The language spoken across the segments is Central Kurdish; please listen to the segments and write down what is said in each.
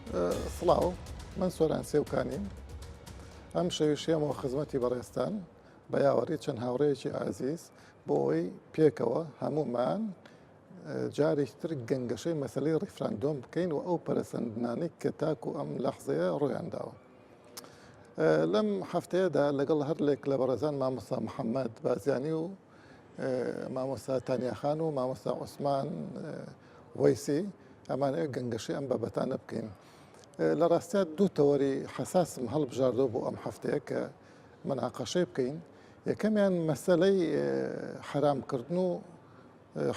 سڵاو من سۆران سێوکانیم ئەم شەویشیەمەوە خزمەتی بەڕێستان بە یاوەڕی چەند هاوڕێیەکی ئازیز بۆ ئەوەی پێکەوە هەمومان جارێکی تر گەنگەشەی مەسەلەی ڕیفراندۆم بکەین و ئەو پەرسەندنانەی کە تاکو ئەم لەحزەیە ڕۆیان داوە. لەم هەفتەیەدا لەگەڵ هەر لێک لە بەڕێزان مامۆستا محەممەد بازیانی و مامۆستا تانیاخان و مامۆستا عوسمان وەیسی ئەمانەیە گەنگەشەی ئەم بابەتانە بکەین. لە ڕاستیات دوو تەوەری حساسم هەڵبژاردەوە بۆ ئەم هەفتەیە کە مناقەشەی بکەین. یەکەمیان مەسەلەی حرامکردن و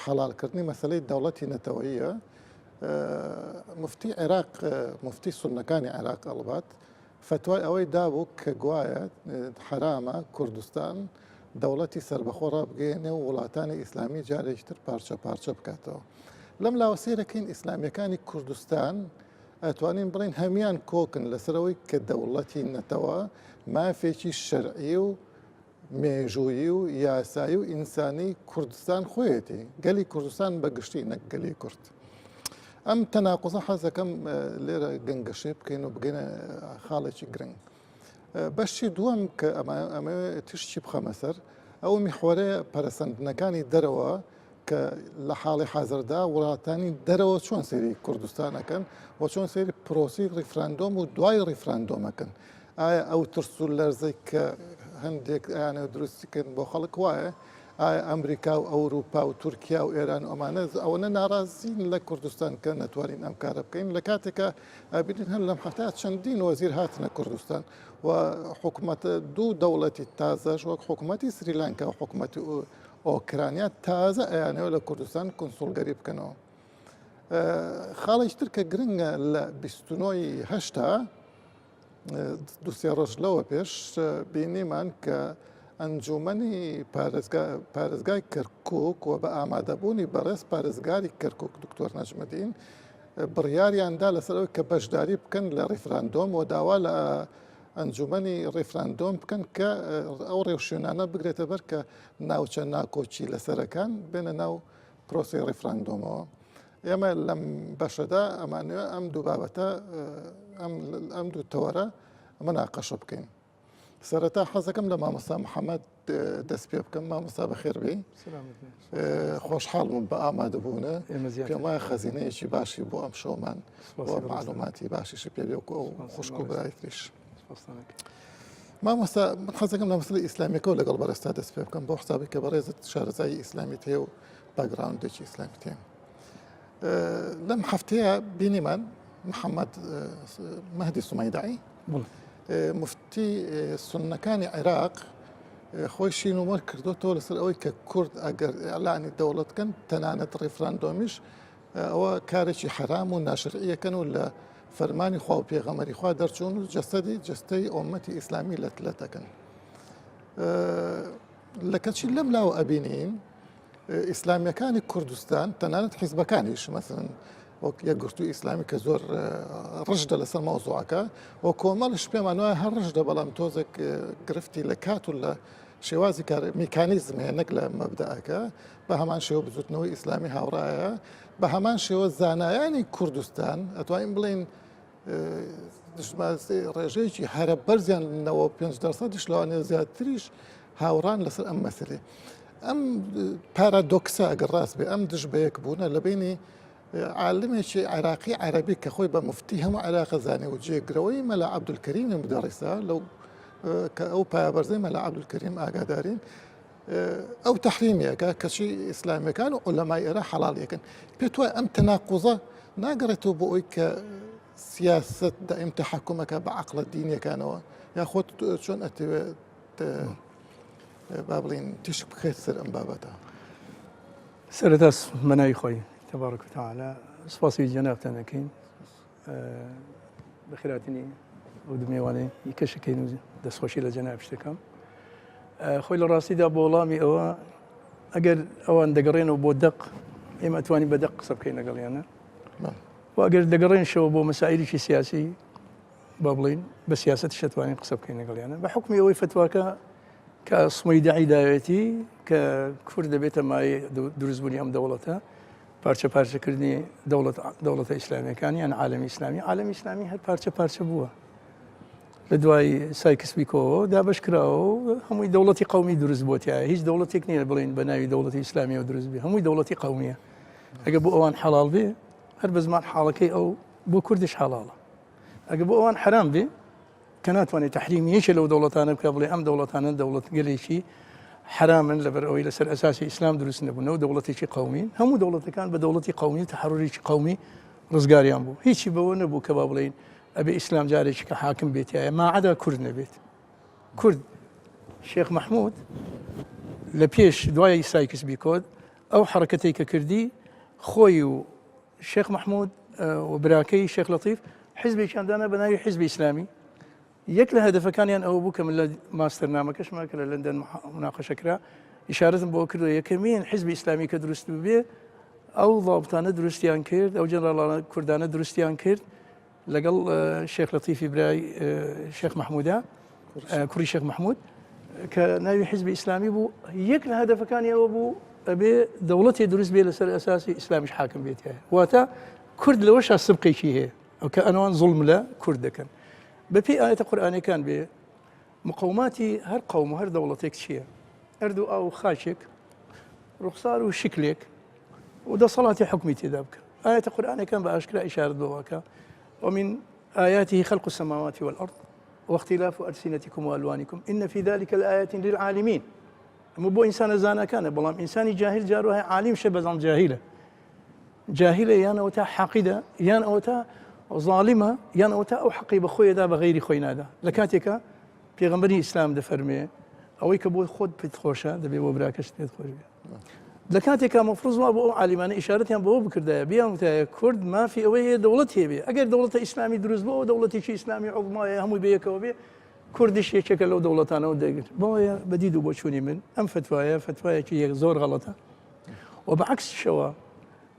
حەڵالکردنی مەسەلەی دەوڵەتی نەتەوەییە. مفتی عێراق مفتی سونەکانی عێراق ئەڵبات فتوای ئەوەی دابوو کە گوایە حرامە کوردستان دەوڵەتی سربەخۆ ڕابگەێنێ و وڵاتانی ئیسلامی جارێکی تر پارچە پارچە بکاتەوە. لەم لاوەسێرەکەین ئیسلامیەکانی کوردستان ئەتوانین بڵین هەمیان کۆکن لەسەرەوەی کە دەوڵەتی نەتەوە مافێکی شەرعی و مێژوویی و یاسایی و ئینسانی کوردستان خۆیەتی گەلی کوردستان بەگشتی نەک گەلی کورد. ئەم تەناقوزە حەزەکەم لێرە گەنگەشەی بکەین و بگەینە خاڵێکی گرنگ. بەشی دووەم کە ئەمە تشتی بخەمە سەر ئەو میحوەرەیە پەرسەندنەکانی دەرەوە کە لە حاڵی حازردا وڵاتانی دەرەوە چۆن سێری کوردستانەکەن و چۆن سێری پرۆسی ڕیفراندۆم و دوای ڕیفراندۆمەکەن. ئایا ئەو ترس و لەرزەی کە هەندێک ئەیانە دروستیکردن بۆ خەڵک وایە ئایا ئەمریکا و ئەوروپا و تورکیا و ئێران و ئەمانە ئەوەنە ناڕازین لە کوردستان کە نەتوانین ئەم کارە بکەین لە کاتێکە ئابینین هەر لەم هەفتەیە چەندین وەزیر هاتنە کوردستان و حکوومەتە دوو دەوڵەتی تازەش وەک حکوومەتی سریلانکا و حکوومەتی ئۆکرانیا تازە ئەیانەوە لە کوردستان کۆنسوڵگەری بکەنەوە. خاڵێکی تر کە گرنگە لە 29/8 دووسێ ڕۆژ لەوە پێش بینیمان کە ئەنجومەنی پارێزگای کەرکووک و بە ئامادەبوونی بەڕێز پارێزگاری کەرکووک دکتۆر نەجمەدین بڕیاریاندا لەسەرەوەی کە بەشداری بکەن لە ڕیفراندۆم و داوا لە ئەنجومەنی ڕیفراندۆم بکەن کە ئەو ڕێوشێنانە بگرێتە بەر کە ناوچە ناکۆچی لەسەرەکان بێنە ناو پرۆسی ڕیفراندۆمەوە. ئێمە لەم بەشەدا ئەمانوێ ئەم دوو بابەتە ئەم دوو تەوەرە مناقەشە بکەین. سەرەتا حەزەکەم لە مامۆستا محەممەد دەست پێ بکەم. مامۆستا بەخێربێ خۆشحاڵم بە ئامادەبوونە پێم وایە خەزینەیەکی باشی بۆ ئەم شۆمان بۆ معلوماتی باشیشی پێ بێ و خوشک و برایتریش. مامۆستا حەزەکەم لە مەسەلەی ئیسلامیەکەەوە لەگەڵ بەڕێستا دەست پێ بکەم بۆ حسابی کە بەڕێزت شارەزایی ئیسلامیت هەیە و باگراوندێکی ئیسلامیت هەیە. لەم هەفتەیە بینیمان محەممەد مەهدی سومەیداعی مفتی سونەکانی عێراق خۆی شینومەر کردوتەوە لەسەر ئەوەی کە کورد ئەگەر ئەعلانی دەوڵەتکەن تەنانەت ڕیفراندۆمیش ئەوە کارێکی حرام و ناشرعیەکەن و لە فەرمانی خوا و پێغەمەری خوا دەرچوون و جەستەی ئومەتی ئیسلامی لەتلەتەکەن. لە کەچی لەم لاوە ئەبینین ئیسلامیەکانی کوردستان تەنانەت حیزبەکانیش مەسەن وەک یەکگرتووی ئیسلامی کە زۆر ڕژدە لەسەر مەوزوعەکە و کۆمەڵش پێمان وایە هەر ڕژدە بەڵام تۆزێک گرفتی لە کات و لە شێوازی میکانیزم هەیە نەک لە مەبدەئەکە بە هەمان شێوە بزوتنەوەی ئیسلامی هاوڕایە بە هەمان شێوە زانایانی کوردستان ئەتوانین بڵین ڕێژەیەکی هەرە بەرزیان 95% لەوانێ زیاتریش هاوڕان لەسەر ئەم مەسەلێ. ئەم پارادۆکسە ئەگەر ڕاست بێ ئەم دژ بەیەک بوونە لە بینی عالمێکی عێراقی عەرەبی کە خۆی بە مفتی هەموو عێراق زانێ و جێگرەوەی مەلا عەبدولکەریم مدەڕیسا لەو کە ئەو پایابەرزەی مەلا عەبدولکەریم ئاگادارین ئەو تەحریمیەکە کەچی ئیسلامیەکان و عولەمای ئێرە حەڵاڵیەکەن. پێت وایە ئەم تەناقوزە ناگەڕێتەوە بۆ ئەوی کە سیاست دائیم تەحەکومەکە بە عەقڵە دینیەکانەوە یا خۆت چۆن ئەتەوێت با بڵین تیشک بخێت سەر ئەم بابەتە. سەرەتا مەناوی خۆی تبارك وتعالى سپاسی جەنابتان دەکەین بە خێراتنی ئەو دمێوانەی کەشەکەین و دەستخۆشی لە جەناب شتەکەم. خۆی لە ڕاستیدا بۆ وەڵامی ئەوە ئەگەر ئەوان دەگەڕێنەوە بۆ دەق ئێمە ئەتوانین بە دەق قسە بکەین لەگەڵیانە و ئەگەر دەگەڕێنشەوە بۆ مەسائلێکی سیاسی با بڵین بە سیاست شەتوانین قسە بکەین لەگەڵیانە بە حکمی ئەوەی فتواکە کە سومەیداعی داوێتی کە کورد دەبێتە مای دروستبوونی ئەم دەوڵەتە پارچەکردنی دەوڵەتە ئیسلامیەکان یان عالەمی ئیسلامی هەر پارچە بووە لە دوای سایکس بیکۆ دابش کراوە و هەمووی دەوڵەتی قومی دروست بۆتیایە هیچ دەوڵەتێک نییە بڵین بە ناوی دەوڵەتی ئیسلامیەوە دروست بێ هەمووی دەوڵەتی قومیە ئەگە بۆ ئەوان حەڵال بێ هەر بە زمان حاڵەکەی ئەو بۆ کوردش حەڵاڵە ئەگە بۆ ئەوان حرام بێ کە ناتوانێت تەحریمی یەکێ لەو دەوڵەتانە بکە بڵێ ئەم دەوڵەتانە دەوڵەت گەلێکی حرامن لەبەر ئەوەی لەسەر ئەساسی ئیسلام دروست نەبوونەوە دەوڵەتێکی قومین هەموو دەوڵەتەکان بە دەوڵەتی قومی تەحرڕێکی قومی ڕزگاریان بوو هیچی بەوە نەبوو کە با بڵین ئەبێ ئیسلام جارێکی کە حاکم بێتایە ماعەدا کورد نەبێت کورد شێخ مەحموود لە پێش دوای سایکس بیکۆت ئەو حرەکەتەی کە کردی خۆی و شێخ مەحموود و براکەی شێخ لەطیف حیزبێکیان دانا بە ناوی حیزبی ئیسلامی یەک لە هەدەفەکانیان ئەوە بوو کە من لە ماستەرنامەکەشمان کە لە لەندەن مناقەشەکرا ئیشارەتم بۆ کردو یەکەمین حیزبی ئیسلامی کە دروست بێ ئەو ضابطانە دروستیان کرد ئەو جەنرالانە کوردانە دروستیان کرد لەگەڵ شێخ لەطیفی برای شێخ مەحموودا کوڕی شێخ مەحموود کە ناوی حیزبی ئیسلامی بوو یەک لە هەدەفەکانی ئەوە بوو ئەبێ دەوڵەتی دروست بێ لەسەر ئەساسی ئیسلامیش حاکم بێتایە واتە کورد لەوەشا سبقێکی هەیە ئەو کە ئەنوان زوڵم لە کورد دەکەن بەپێی ئاەتە قورئانیەکان بێ مقاوماتی هەر قەوم و هەر دەوڵەتێک چییە ئەردوو ئاو خاچێک ڕوخسار و شکلێک و دەسەڵاتی حکمی تێدا بکە ئاەتە قورئانیەکان بە ئاشکرا ئیشارەت بەوەکە ومن آياته خلق السماوات والأرض واختلاف ألسنتكم وألوانكم إن في ذلك لآيات للعالمين مو بو إنسان زانا كان بلام إنساني جاهل جاروها عالم شبه جاهلة يان أوتا حقيدة يان أوتا ظالمة يان أوتا أو حقي بخوي دا بغير خوينا دا لكاتيكا بيغمبري إسلام دفرمي أو يكبو خود بتخوشا دبي وبراكش تدخل لكاتێکا مەفروض وا بۆ ئەو عالیمانە ئیشارەتیان بەوە بکردایە بیان وتایە کورد مافی ئەوەیە دەوڵەت هەیە ئەگەر دەوڵەتە ئیسلامی دروست بۆ دەوڵەتێکی ئیسلامی عوڵمایە هەمووی بەیەکەوە بێ کوردیش یەکێکە لەو دەوڵەتانەوە دەگرێت بۆیە بەدید و بۆچوونی من ئەم فتوایەکی یەک زۆر غەڵەتە و بەعکسشەوە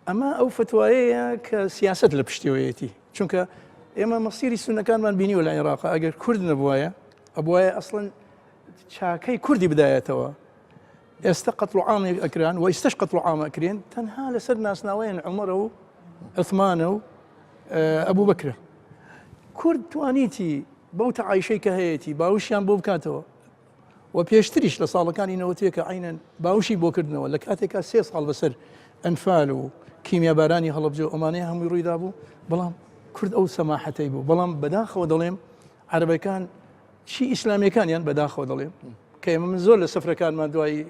ئەمە ئەو فتوایەیە کە سیاست لە پشتیوەیەتی چونکە ئێمە مەسیری سونەکانمان بینیوە لە عێراق ئەگەر کورد نەبوایە ئەبوایە ئەسڵەن چاکەی کوردی بدایەتەوە ئێستا قەتڵ عام ئەکران و ئێستاش قەتڵ عام ئەکرێن تەنها لەسەر ناسناوەیان عومەرە و عوثمانە و ئەبوو بەکرە کورد توانیتی بەو تەعایشەی کە هەیەی باوشیان بۆ بکاتەوە و پێشتریش لە ساڵەکانی نەوەتەیە کە عینەن باوشی بۆ کردنەوە لە کاتێکا 3 ساڵ بەسەر ئەنفال و کیمیابارانی هەڵەبجە ئەمانەیە هەمووی ڕوویدا بوو بەڵام کورد ئەو سەماحەتەی بوو بەڵام بەداخەوە دەڵێم عەرەبەکان چی ئیسلامیەکانیان بەداخەوە دەڵێم کە ئێمە من زۆر لە سەفرەکانمان دوای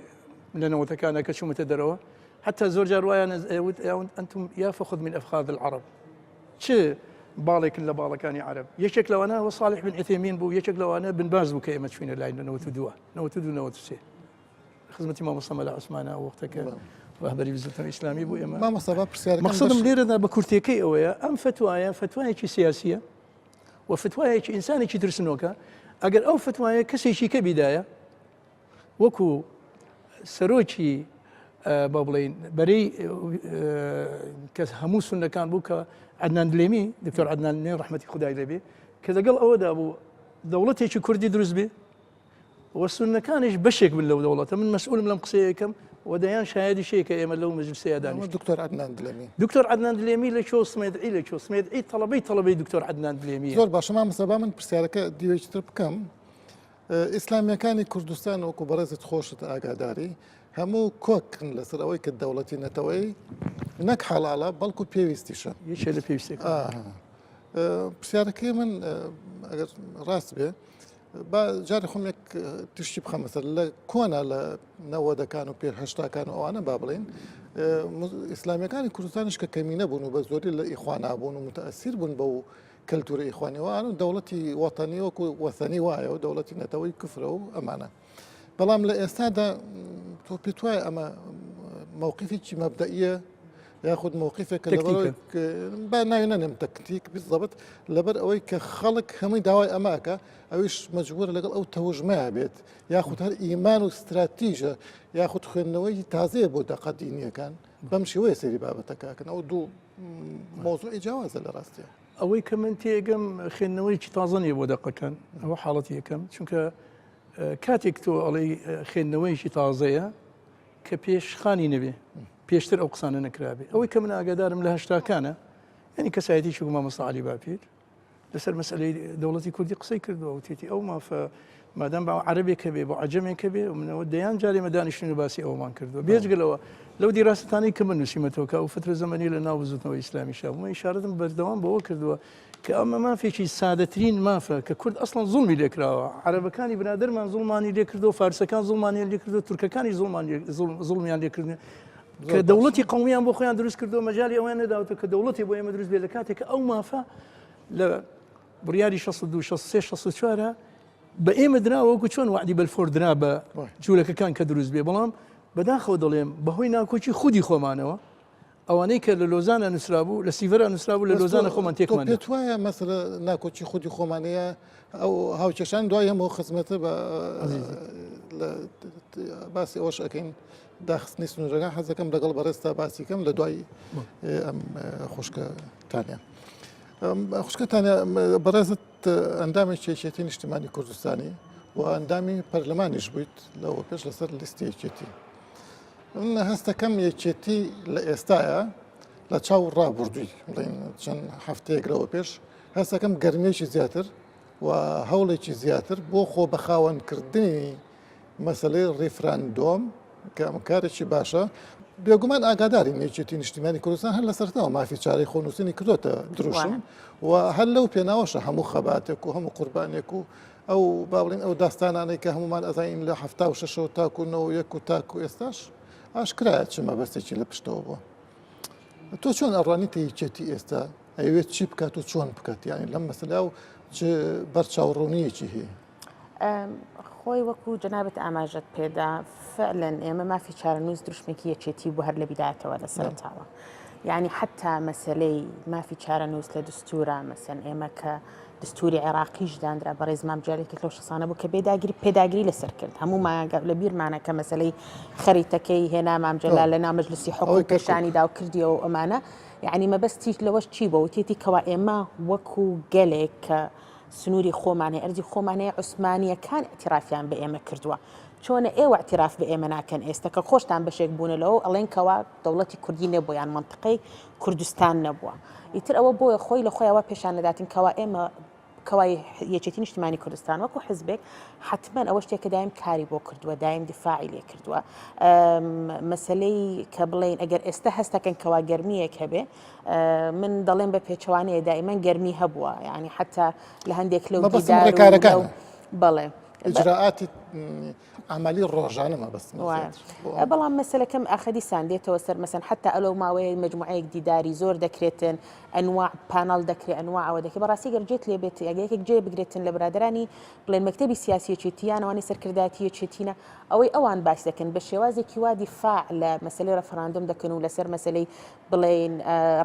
لنوتكان كشومة الدروة حتى زوج رواية أنتم يا فخذ من أفخاذ العرب شو بالك إلا بالكاني عرب يشك لو أنا وصالح بن عثيمين بو يشك لو أنا بن باز بو كيمة فينا لاين نوتدوا خدمة إمام الصمد عثمان وقتك وهبري بزلت الإسلامي بو إمام ما مصابة مقصود مليرنا بكورتيكي أويا أم فتوايا سياسية وفتوايا إنساني ترسنوكا أجر أو فتوايا كسيشي كبداية وكو سەرۆکی با بڵین بەرەی کە هەموو سونەکان بوو کە عەدنان دلێمی دکتۆر عەدنان دلێمی ڕەحمەتی خودای لێبێ کە لەگەڵ ئەوەدا بوو دەوڵەتێکی کوردی دروست بێ و سونەکانیش بەشێک بن لەو دەوڵەتە من مەسئولم لەم قسەیە یەکەم و دەیان شایەدی شەیە کە ئێمە لەو مەجلیسەیە دانیشتین دکتۆر عەدنان دلێمی لە کۆ سمێدعی تەڵەبەی دکتۆر عەدنان دلێمی زۆر باشە مام مەسەبا من پرسیارەکە دیوێکتر بکەم ئیسلامیەکانی کوردستان وەکو بەڕێزت خۆشت ئاگاداری هەموو کۆکن لەسەر ئەوەی کە دەوڵەتی نەتەوەی نەک حەڵاڵە بەڵکو پێویستیشە یەکێ لە پێویستێک پرسیارەکەی من ئەگەر ڕاست بێ با جارێ خۆم یەک تشتی بخەم مەسەر لە کۆنا لە نەوەدەکان و پێشهەشتاکان و ئەوانە با بڵێن ئیسلامیەکانی کوردستانیش کە کەمینە بوون و بە زۆری لە ئیخوانابوون و متەئەسیر بوون بەو کەلتوری ئیخوانیوان و دەوڵەتی وەتەنی وەکو وەثەنی وایە و دەوڵەتی نەتەوەی کوفرە و ئەمانە بەڵام لە ئێستادا تۆ پێت وایە ئەمە مووقفێکی مەبدەئیە یاخود مووقفێکە لەبەر با ناوی نەنێم تەکتیک بالضبط لەبەر ئەوەی کە خەڵک هەمووی داوای ئەماکە ئەویش مەجبورە لەگەڵ ئەو تەوژمەیە بێت یاخود هەر ئیمان و استراتیژە یاخود خوێندنەوەی تازەیە بۆ دەقە دینیەکان بەم شێوەیە سەیری بابەتەکەکەن ئەو دوو مۆزوعی جیاوازە لە ڕاستیە ئەوەی کە من تێگەم خوێندنەوەیکی تازە نیە بۆ دەقەکان ئەوە حاڵەتی یەکەم چونکە کاتێک تۆ ئەڵێ خوێندنەوەیکی تازەیە کە پێش خانی نەبێ پێشتر ئەو قسانە نەکرابێ ئەوەی کە من ئاگادارم لە هەشتاکانە ینی کەسایەتی شو مامۆستا عەلی باپیر لەسەر مەسئلەی دەوڵەتی کوردی قسەی کردەوە وتێتی ئەو مافە مادام بە عەرەبێکە بێ بۆ عەجەمێکە بێ منەوە دەیان جارێ مە دانیشتنی و باسی ئەومان کردووە بێجگەلەوە لەو دیراستانەی کە من نووسیمەتەوە کە ئەو فترە زەمەنی لە ناو بزوتنەوەی ئیسلامی شاو مە ئیشارەتم بەردەوام بەوە کردووە کە ئەمە مافێکی سادەترین مافە کە کورد ئەسڵەن زوڵمی لێکراوە عەرەبەکانی برادەرمان زوڵمانی لێکردەوە فارسەکان زوڵمانیان لێکردەوە تورکەکانی زوڵمیان لێکردن کە دەوڵەتی قەومیان بۆ خۆیان دروست کردەوە مەجالی ئەویان نەداوەتە کە دەوڵەتی بۆ ئێمە دروست بێت لە کاتێک کە ئەو مافە لە بڕیاری 1964 بە ئێمە دراوە وەکو چۆن وعدی بەلفۆر درا بە جوولەکەکان کە دروست بێ بەڵام بەداخەوە دەڵێم بەهۆی ناکۆچی خودی خۆمانەوە ئەوانەی کە لە لۆزانە نووسرابوو لە سیڤەرە نووسرابوو لە لۆزانە خۆمان تێکمان پێت وایە مەسەلە ناکۆچی خودی خۆمانەیە ئەو هاوکێشان دوای هەموو خزمەتە بە باسی ئەوەش ئەەکەین داخستنی سنوورەکان حەزەکەم لەگەڵ بەڕێستا باسیکەم لە دوای ئەم خوشکەتانە خوشکەتانە بەڕێزت ئەندامی کێشێتی نیشتیمانی کوردستانی و ئەندامی پەرلەمانیش بوویت لەوە پێش لەسەر لیستی یەکێتی من هەستەکەم یەکێتی لە ئێستاە لە چاو ڕابردووی بڵین چەند هەفتەیەک لەوە پێش هەستەکەم گەرمێکی زیاتر و هەوڵێکی زیاتر بۆ خۆ بەخاوەنکردنی مەسەلەی ڕیفراندۆم کە ئەم کارێکی باشە بێگومان ئاگاداری یەکێتی نیشتیمانی کوردستان هەر لە سەرتاوە مافی چارەی خۆنووسینی کردوتە دروشم و هەر لەو پێناوەشە هەموو خەباتێک و هەموو قوربانێک و ئەو باڵین ئەو داستانانەی کە هەمومان ئەزانین لە 76 تاکوونەوە یەک و تاکو ئێستاش ئاشکرایە چ مەبەستێکی لە پشتەوە بووە تۆ چۆن ئەڕوانیتە یەکێتی ئێستا ئەوێت چی بکات و چۆن بکات یانی لەم مەسەلا و چ بەرچاوڕوونیەکی هەیە خۆی وەکو جەنابەت ئاماژەت پێدا فعلەن ئێمە مافی چارەنووس دروشمێکی یەکێتی بوو هەر لە بیدایەتەوە لە سەرەتاوە یعنی حتا مەسلەی مافی چارەنووس لە دستورە مەسەن ئێمە کە دستوری عێراقیش دانرا بەڕێز مامجارێکی لەو شەسانە بوو کە پێداگیری لەسەر کرد هەموو لە بیرمانە کە مەسلەی خەریتەکەی هێنا مامجەلا لە ناو مەجلیسی حقوق پیشانیدا و کردیەوە ئەمانە یعنی مەبەستی لەوەش چی بە وتێتی کەوا ئێمە وەکو گەلێک کە سنووری خۆمانێ ئەرزی خۆمانەیە عوسمانیەکان ئەتیرافیان بە ئێمە کردووە چۆنە ئێوە اعتراف بە ئێمە ناکەن ئێستا کە خۆشتان بەشێک بوونەوە ئەڵێن کەوا دەوڵەتی کوردی نەبووە یان منطقەی کوردستان نەبووە ئیتر ئەوە بۆیە خۆی لە خۆیەوە پێشان نەداتین کەوا ئێمە کەوای یەکێتی نیشتیمانی کوردستان وەکو حزبێک حتمما ئەوە شتێکە دایم کاری بۆ کردووە دایم دیفاعی لێ کردووە مەسلەی کە بڵێن ئەگەر ئێستا هەستەکەن کەوا گەرمیەک هەبێ من دەڵێن بە پێچەوانەیە دائیمەن گەرمی هەبووە یعنی حتا لە هەندێک لەو دیدار بەڵێ ئجراءاتی عملی ڕۆژانە مەبەست بەڵام مەسەلەکەم ئاخەدی ساندێتەوە سەر مەسەن حتا ئەلەو ماوەیە مجموعەیەک دیداری زۆر دەکرێتن ئەنواع پانەڵ دەکرێت ئەنواع ئەوە دەکرێت بەڕاستی گەرجێت لێ بێت یەکێک جێ بگرێتن لە برادرانی بڵێن مەکتەبی سیاسیەکێتیانەوەی سەرکرداتی یەکێتینە ئەوەی ئەوان باس دەکەن بە شێوازێکی وا دیفاع لە مەسەلەی ڕەفەراندۆم دەکەن و لەسەر مەسەلەی بڵێن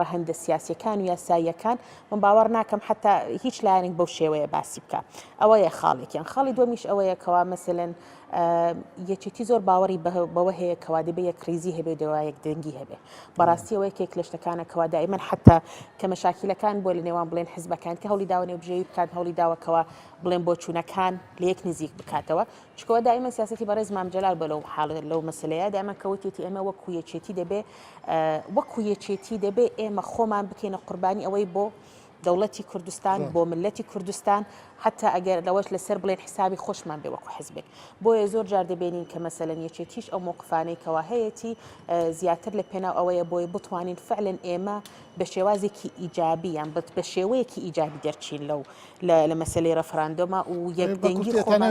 ڕەهەندە سیاسیەکان و یاساییەکان من باوەڕ ناکەم حتا هیچ لایەنێک بەو شێوەیە باسی بکە ئەوەیە خاڵێکیان خاڵی دووەمیش ئەوەیە کەوا مەسەلەن یەکێتی زۆر باوەڕی بەوە هەیە کەوا دەبێ یەک کریزی هەبێ دەوایەک دەنگی هەبێ بەڕاستی ئەوەیە کێک لە شتەکانە کەوا دائیمەن حتا کە مەشاکیلەکان بۆ لە نێوان بڵێن حزبەکان کە هەوڵی داوە نێوبژێوی بکات هەوڵی داوەکەوە بڵێن بۆ چوونەکان لە یەک نزیک بکاتەوە چکەوە دائیمەن سیاسەتی بەڕێز مامجەلال بەلەو حاڵ لەو مەسلەیە دائیمەن کەوتێتی ئێمە وەکو یەکێتی دەبێ ئێمە خۆمان بکەینە قوربانی ئەوەی بۆ دەوڵەتی کوردستان بۆ ملەتی کوردستان حتا ئەگەر لەوەش لەسەر بڵێن حسابی خۆشمان بێ وەکو حزبێک بۆیە زۆر جار دەبێنین کە مەسەلەن یەکێتیش ئەو مووقفانەی کەوا هەیەی زیاتر لە پێناو ئەوەیە بۆی بتوانین فعلن ئێمە بە شێوازێکی ئیجابی یان بە شێوەیەکی ئیجابی دەرچین لە مەسەلەی ڕەفەراندۆمە و یەکدەنگی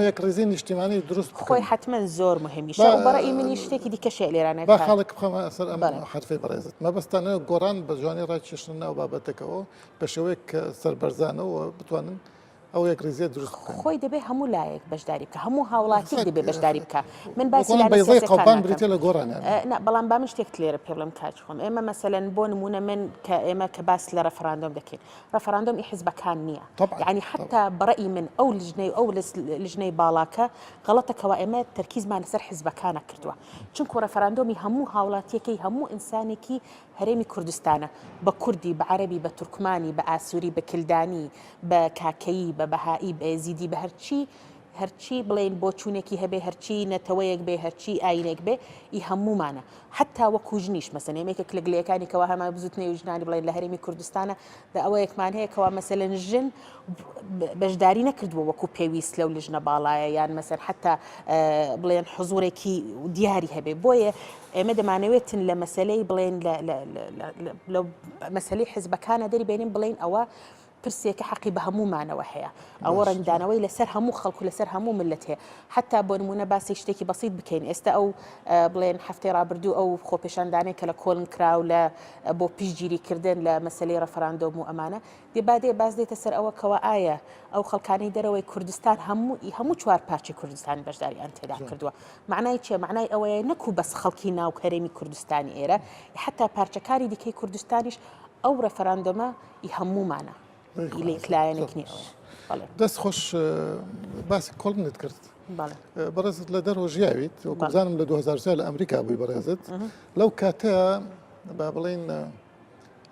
یەک ڕێزی نیشتیمانی دروست خۆی حتمما زۆر مهمیشە و بەڕێی منی شتێکی دیکەشێ لێرانە با خاڵک بخەمە ئەسەر ئەم حرفەی بەڕێزت مەبەستانە گۆڕان بە جوانی ڕاکێشتن ناو بابەتەکەەوە بە شێوەیەک کە سەربەرزانەوە بتوانن ئەو یەک ڕێزیە دروست خۆی دەبێ هەموو لایەک بەشداری بکە هەموو هاوڵاتی دەبێ بەشداری بکە من باسی قەڵبان بریتە لە گۆڕانیان بەڵام با من شتێک لێرە پێ بڵم کاچ خۆم ئێمە مەسەلەن بۆ نمونە من کە ئێمە کە باس لە ڕەفەراندۆم دەکەین ڕەفەراندۆم حیزبەکان نییە یعنی حتا بەڕێی من ئەو لژنەی باڵاکە غەڵەتەکەوە ئێمە تەرکیزمان لەسەر حیزبەکانە کردووە چونکە ڕەفەراندۆمی هەموو هاوڵاتیەکەی هەموو ئینسانێکی هەرێمی کوردستانە بە کوردی بە عەرەبی بە تورکمانی بە ئاسووری بە کلدانی بە کاکەیی بە بەهایی بە ئێزیدی بە هەرچی هەرچی بڵێن بۆ چوونێکی هەبێ هەرچی نەتەوەیەک بێ هەرچی ئاینێک بێ ئی هەمومانە حتا وەکو ژنیش مەسەن ئێمەیەکە کلگلەکانی کەوا هەما بزوتنێ و ژنانی بڵێن لە هەرێمی کوردستانە دا ئەوەیەکمان هەیە کەوا مەسەلەن ژن بەشداری نەکردووە وەکو پێویست لەو لژنە باڵایە یان مەسەر حتا بڵێن حزورێکی دیاری هەبێ بۆیە ئێمە دەمانەوێتن لە مەسلەی بڵێن لە مەسلەی حزبەکانە دەری بێنین بڵێن ئەوە پرسێکە حەقی بە هەمومانەوە هەیە ئەوە ڕنگدانەوەی لەسەر هەموو خەڵکو لەسەر هەموو ملت هەیە حتا بۆ نمونە باسی شتێکی بەسیط بکەین ئێستا ئەو بڵێن هەفتەی ڕابردوو ئەو خۆپێشاندانەی کە لە کۆڵن کراو لە بۆ پیشگیریکردن لە مەسلەی ڕەفەراندۆم و ئەمانە دێبادێ باز دێتە سەر ئەوە کەوە ئایا ئەو خەڵکانەی دەرەوەی کوردستان هەموو چوار پارچی کوردستان بەشداریان تێدا کردووە معنای چیە معنای ئەوەیە نەکوو بەس خەڵکی ناو هەرێمی کوردستانی ئێرە حتا پارچەکانی دیکەی کوردستانیش ئەو ڕەفەراندۆمە هەمومانە لێکلایەنێکنی ئەوە دەست خۆش باسی کۆڵنت کرد بەڕێزت لە دەرەوە ژیاویت وەکو بزانم لە 2003 لە ئەمریکا بووی بەڕێزت لەو کاتەیە با بڵێن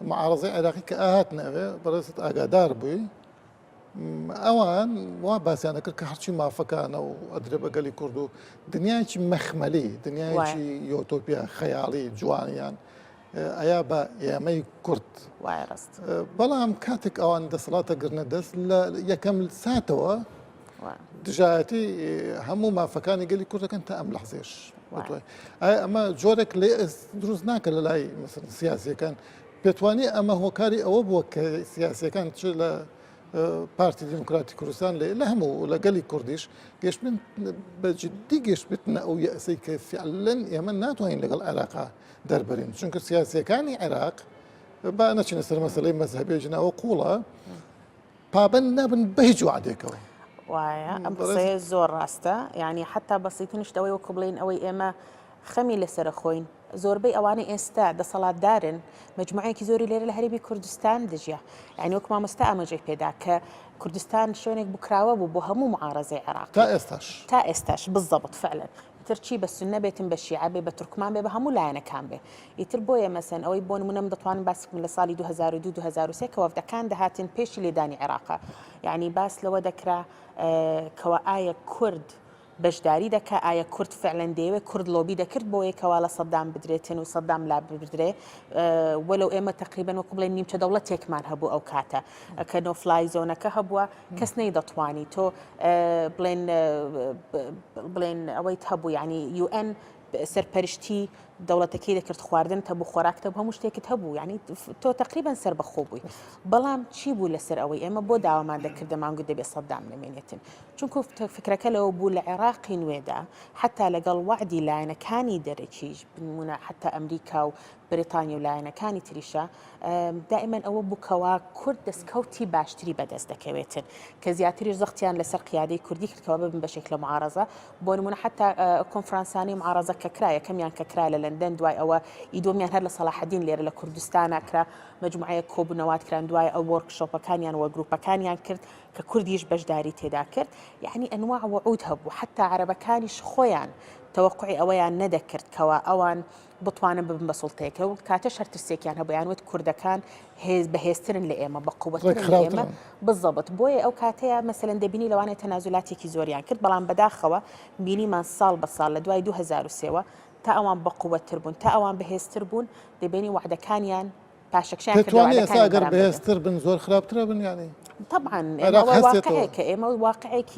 معارەزەی عێراقی کە ئاهاتنەوێ بەڕێزت ئاگادار بووی ئەوان وا باسییانە کرد کە هەرچی مافەکانە و ئەدرێ بەگەلی کورد و دنیایکی مەخمەلی دنیایکی یۆتۆپیا خەیاڵی جوانیان ئایا بە ئێمەی کورد بەڵام کاتێک ئەوان دەسەڵاتە گرنە دەست لە یەکەم ساتەوە دژایەتی هەموو مافەکانی گەلی کوردەکەن تا ئەم لەحزێش ئایا ئەمە جۆرێک لێ دروست ناکە لە لای سیاسیەکان پێتوانی ئەمە هۆکاری ئەوە بووە کە سیاسیەکان چ لە پارتی دیموکراتی کوردستان لە هەموو لە گەلی کوردیش گەشتن بەجددی گەشتبتنە ئەو یەسەی کە فعلەن ئێمە ناتوانین لەگەڵ عێراقا دەربەرین چونکە سیاسیەکانی عێراق با نەچینە سەر مەسەلەی مەزهەبی ژناوە قوڵە پابەند نەبن بە هیچ وعدێکەوە وایە ئەم قسەیە زۆر ڕاستە یعنی حتا بەسیتنیش ئەوەی وەکو بڵێن ئەوەی ئێمە خەمی لەسرە خۆین زۆربەی ئەوانەی ئێستا دەسەڵاتدارن مجموعەیەکی زۆری لێرە لە هەرێمی کوردستان دژە یعنی وەک مامۆستا ئاماژەی پێدا کە کوردستان شوێنێک بکراوە بوو بۆ هەموو معارەزەی عێراق تا ئێستاش بالضبط فعلا ترچی بە سنە بێتن بە شیعە بێ بە تورکمان بێ بە هەموو لایەنەکان بێ ئیتر بۆیە مەسەن ئەوەی بۆ نمونەم دەتوانم باسکم لە ساڵی 2002-2003 کە وەفدەکان دەهاتن پێشی لێدانی عێراقا یعنی باس لەوە دەکرا کەوە ئایا کورد بەشداری دەکە ئایا کورد فعلەن دەیەوێت کورد لۆبی دەکرد بۆ یەکەوا لە سەدام بدرێتن و سەدام لا بدرێ وەلو ئێمە تقریبن وەکو بڵێن نیمچە دەوڵەتێکمان هەبوو ئەو کاتە کە نۆفلای زۆنەکە هەبووە کەس نەی دەتوانی تۆ بڵێن ئەوەی هەبوو یعنی UN سەرپەرشتی دەوڵەتەکەی دەکرد خواردن هەبوو خۆراکتە هەموو شتێکت هەبوو یعنی تۆ تقریبان سەر بەخۆ بووی بەڵام چی بوو لەسەر ئەوەی ئێمە بۆ داوامان دەکردە مانگو دەبێت سەدام نمێنێتن چونکە فکرەکە لەوە بوو لە عێراقی نوێدا حتا لەگەڵ وعدی لایەنەکانی دەرەکیش بنمونە حتا ئەمریکا و بریتانیا و لایەنەکانی تریشە دائما ئەوە بووکەوە کورد دەستکەوتی باشتری بەدەست دەکەوێتن کە زیاتریش زەختیان لەسەر قیادەی کوردی کردکەوە ببن بەشێک لە معارەزە بۆ نمونە حتا کۆنفرانسانی معارەزە کە کرا یەکەمیان کە کرا لە لەندەن دوای ئەوە ئیدۆمیان هەر لە سەلاحەدین لێرە لە کوردستانە کرا مجموعەیە کۆبوونەوات کران دوای ئەو وەرکشۆپەکانیان وە گروپەکانیان کرد کە کوردیش بەشداری تێدا کرد یعنی ئەنواع وعود هەبوو حتا عەرەبەکانیش خۆیان توقعی ئەوەیان نەدەکرد کەوا ئەوان بتوانن ببن بە سوڵتەیەکە و کاتە شەرترسێکیان هەبوو یانوێت کوردەکان بەهێزترن لە ئێمە بە قووەترن لە ئێمە بالضبط بۆیە ئەو کاتەیە مەسەلەن دەبینی لەوانێت تەنازولاتێکی زۆریان کرد بەڵام بەداخەوە بینیمان ساڵ بە ساڵ لە دوای 2003ەوە تا ئەوان بە قووەتر بوون تا ئەوان بەهێزتر بوون دەبینی وعدەکانیان پاشەکشیان کردووە ئەگەر بەهێزتر بن زۆر خراپترە بن یعنی طبعا واقعك اما واقعك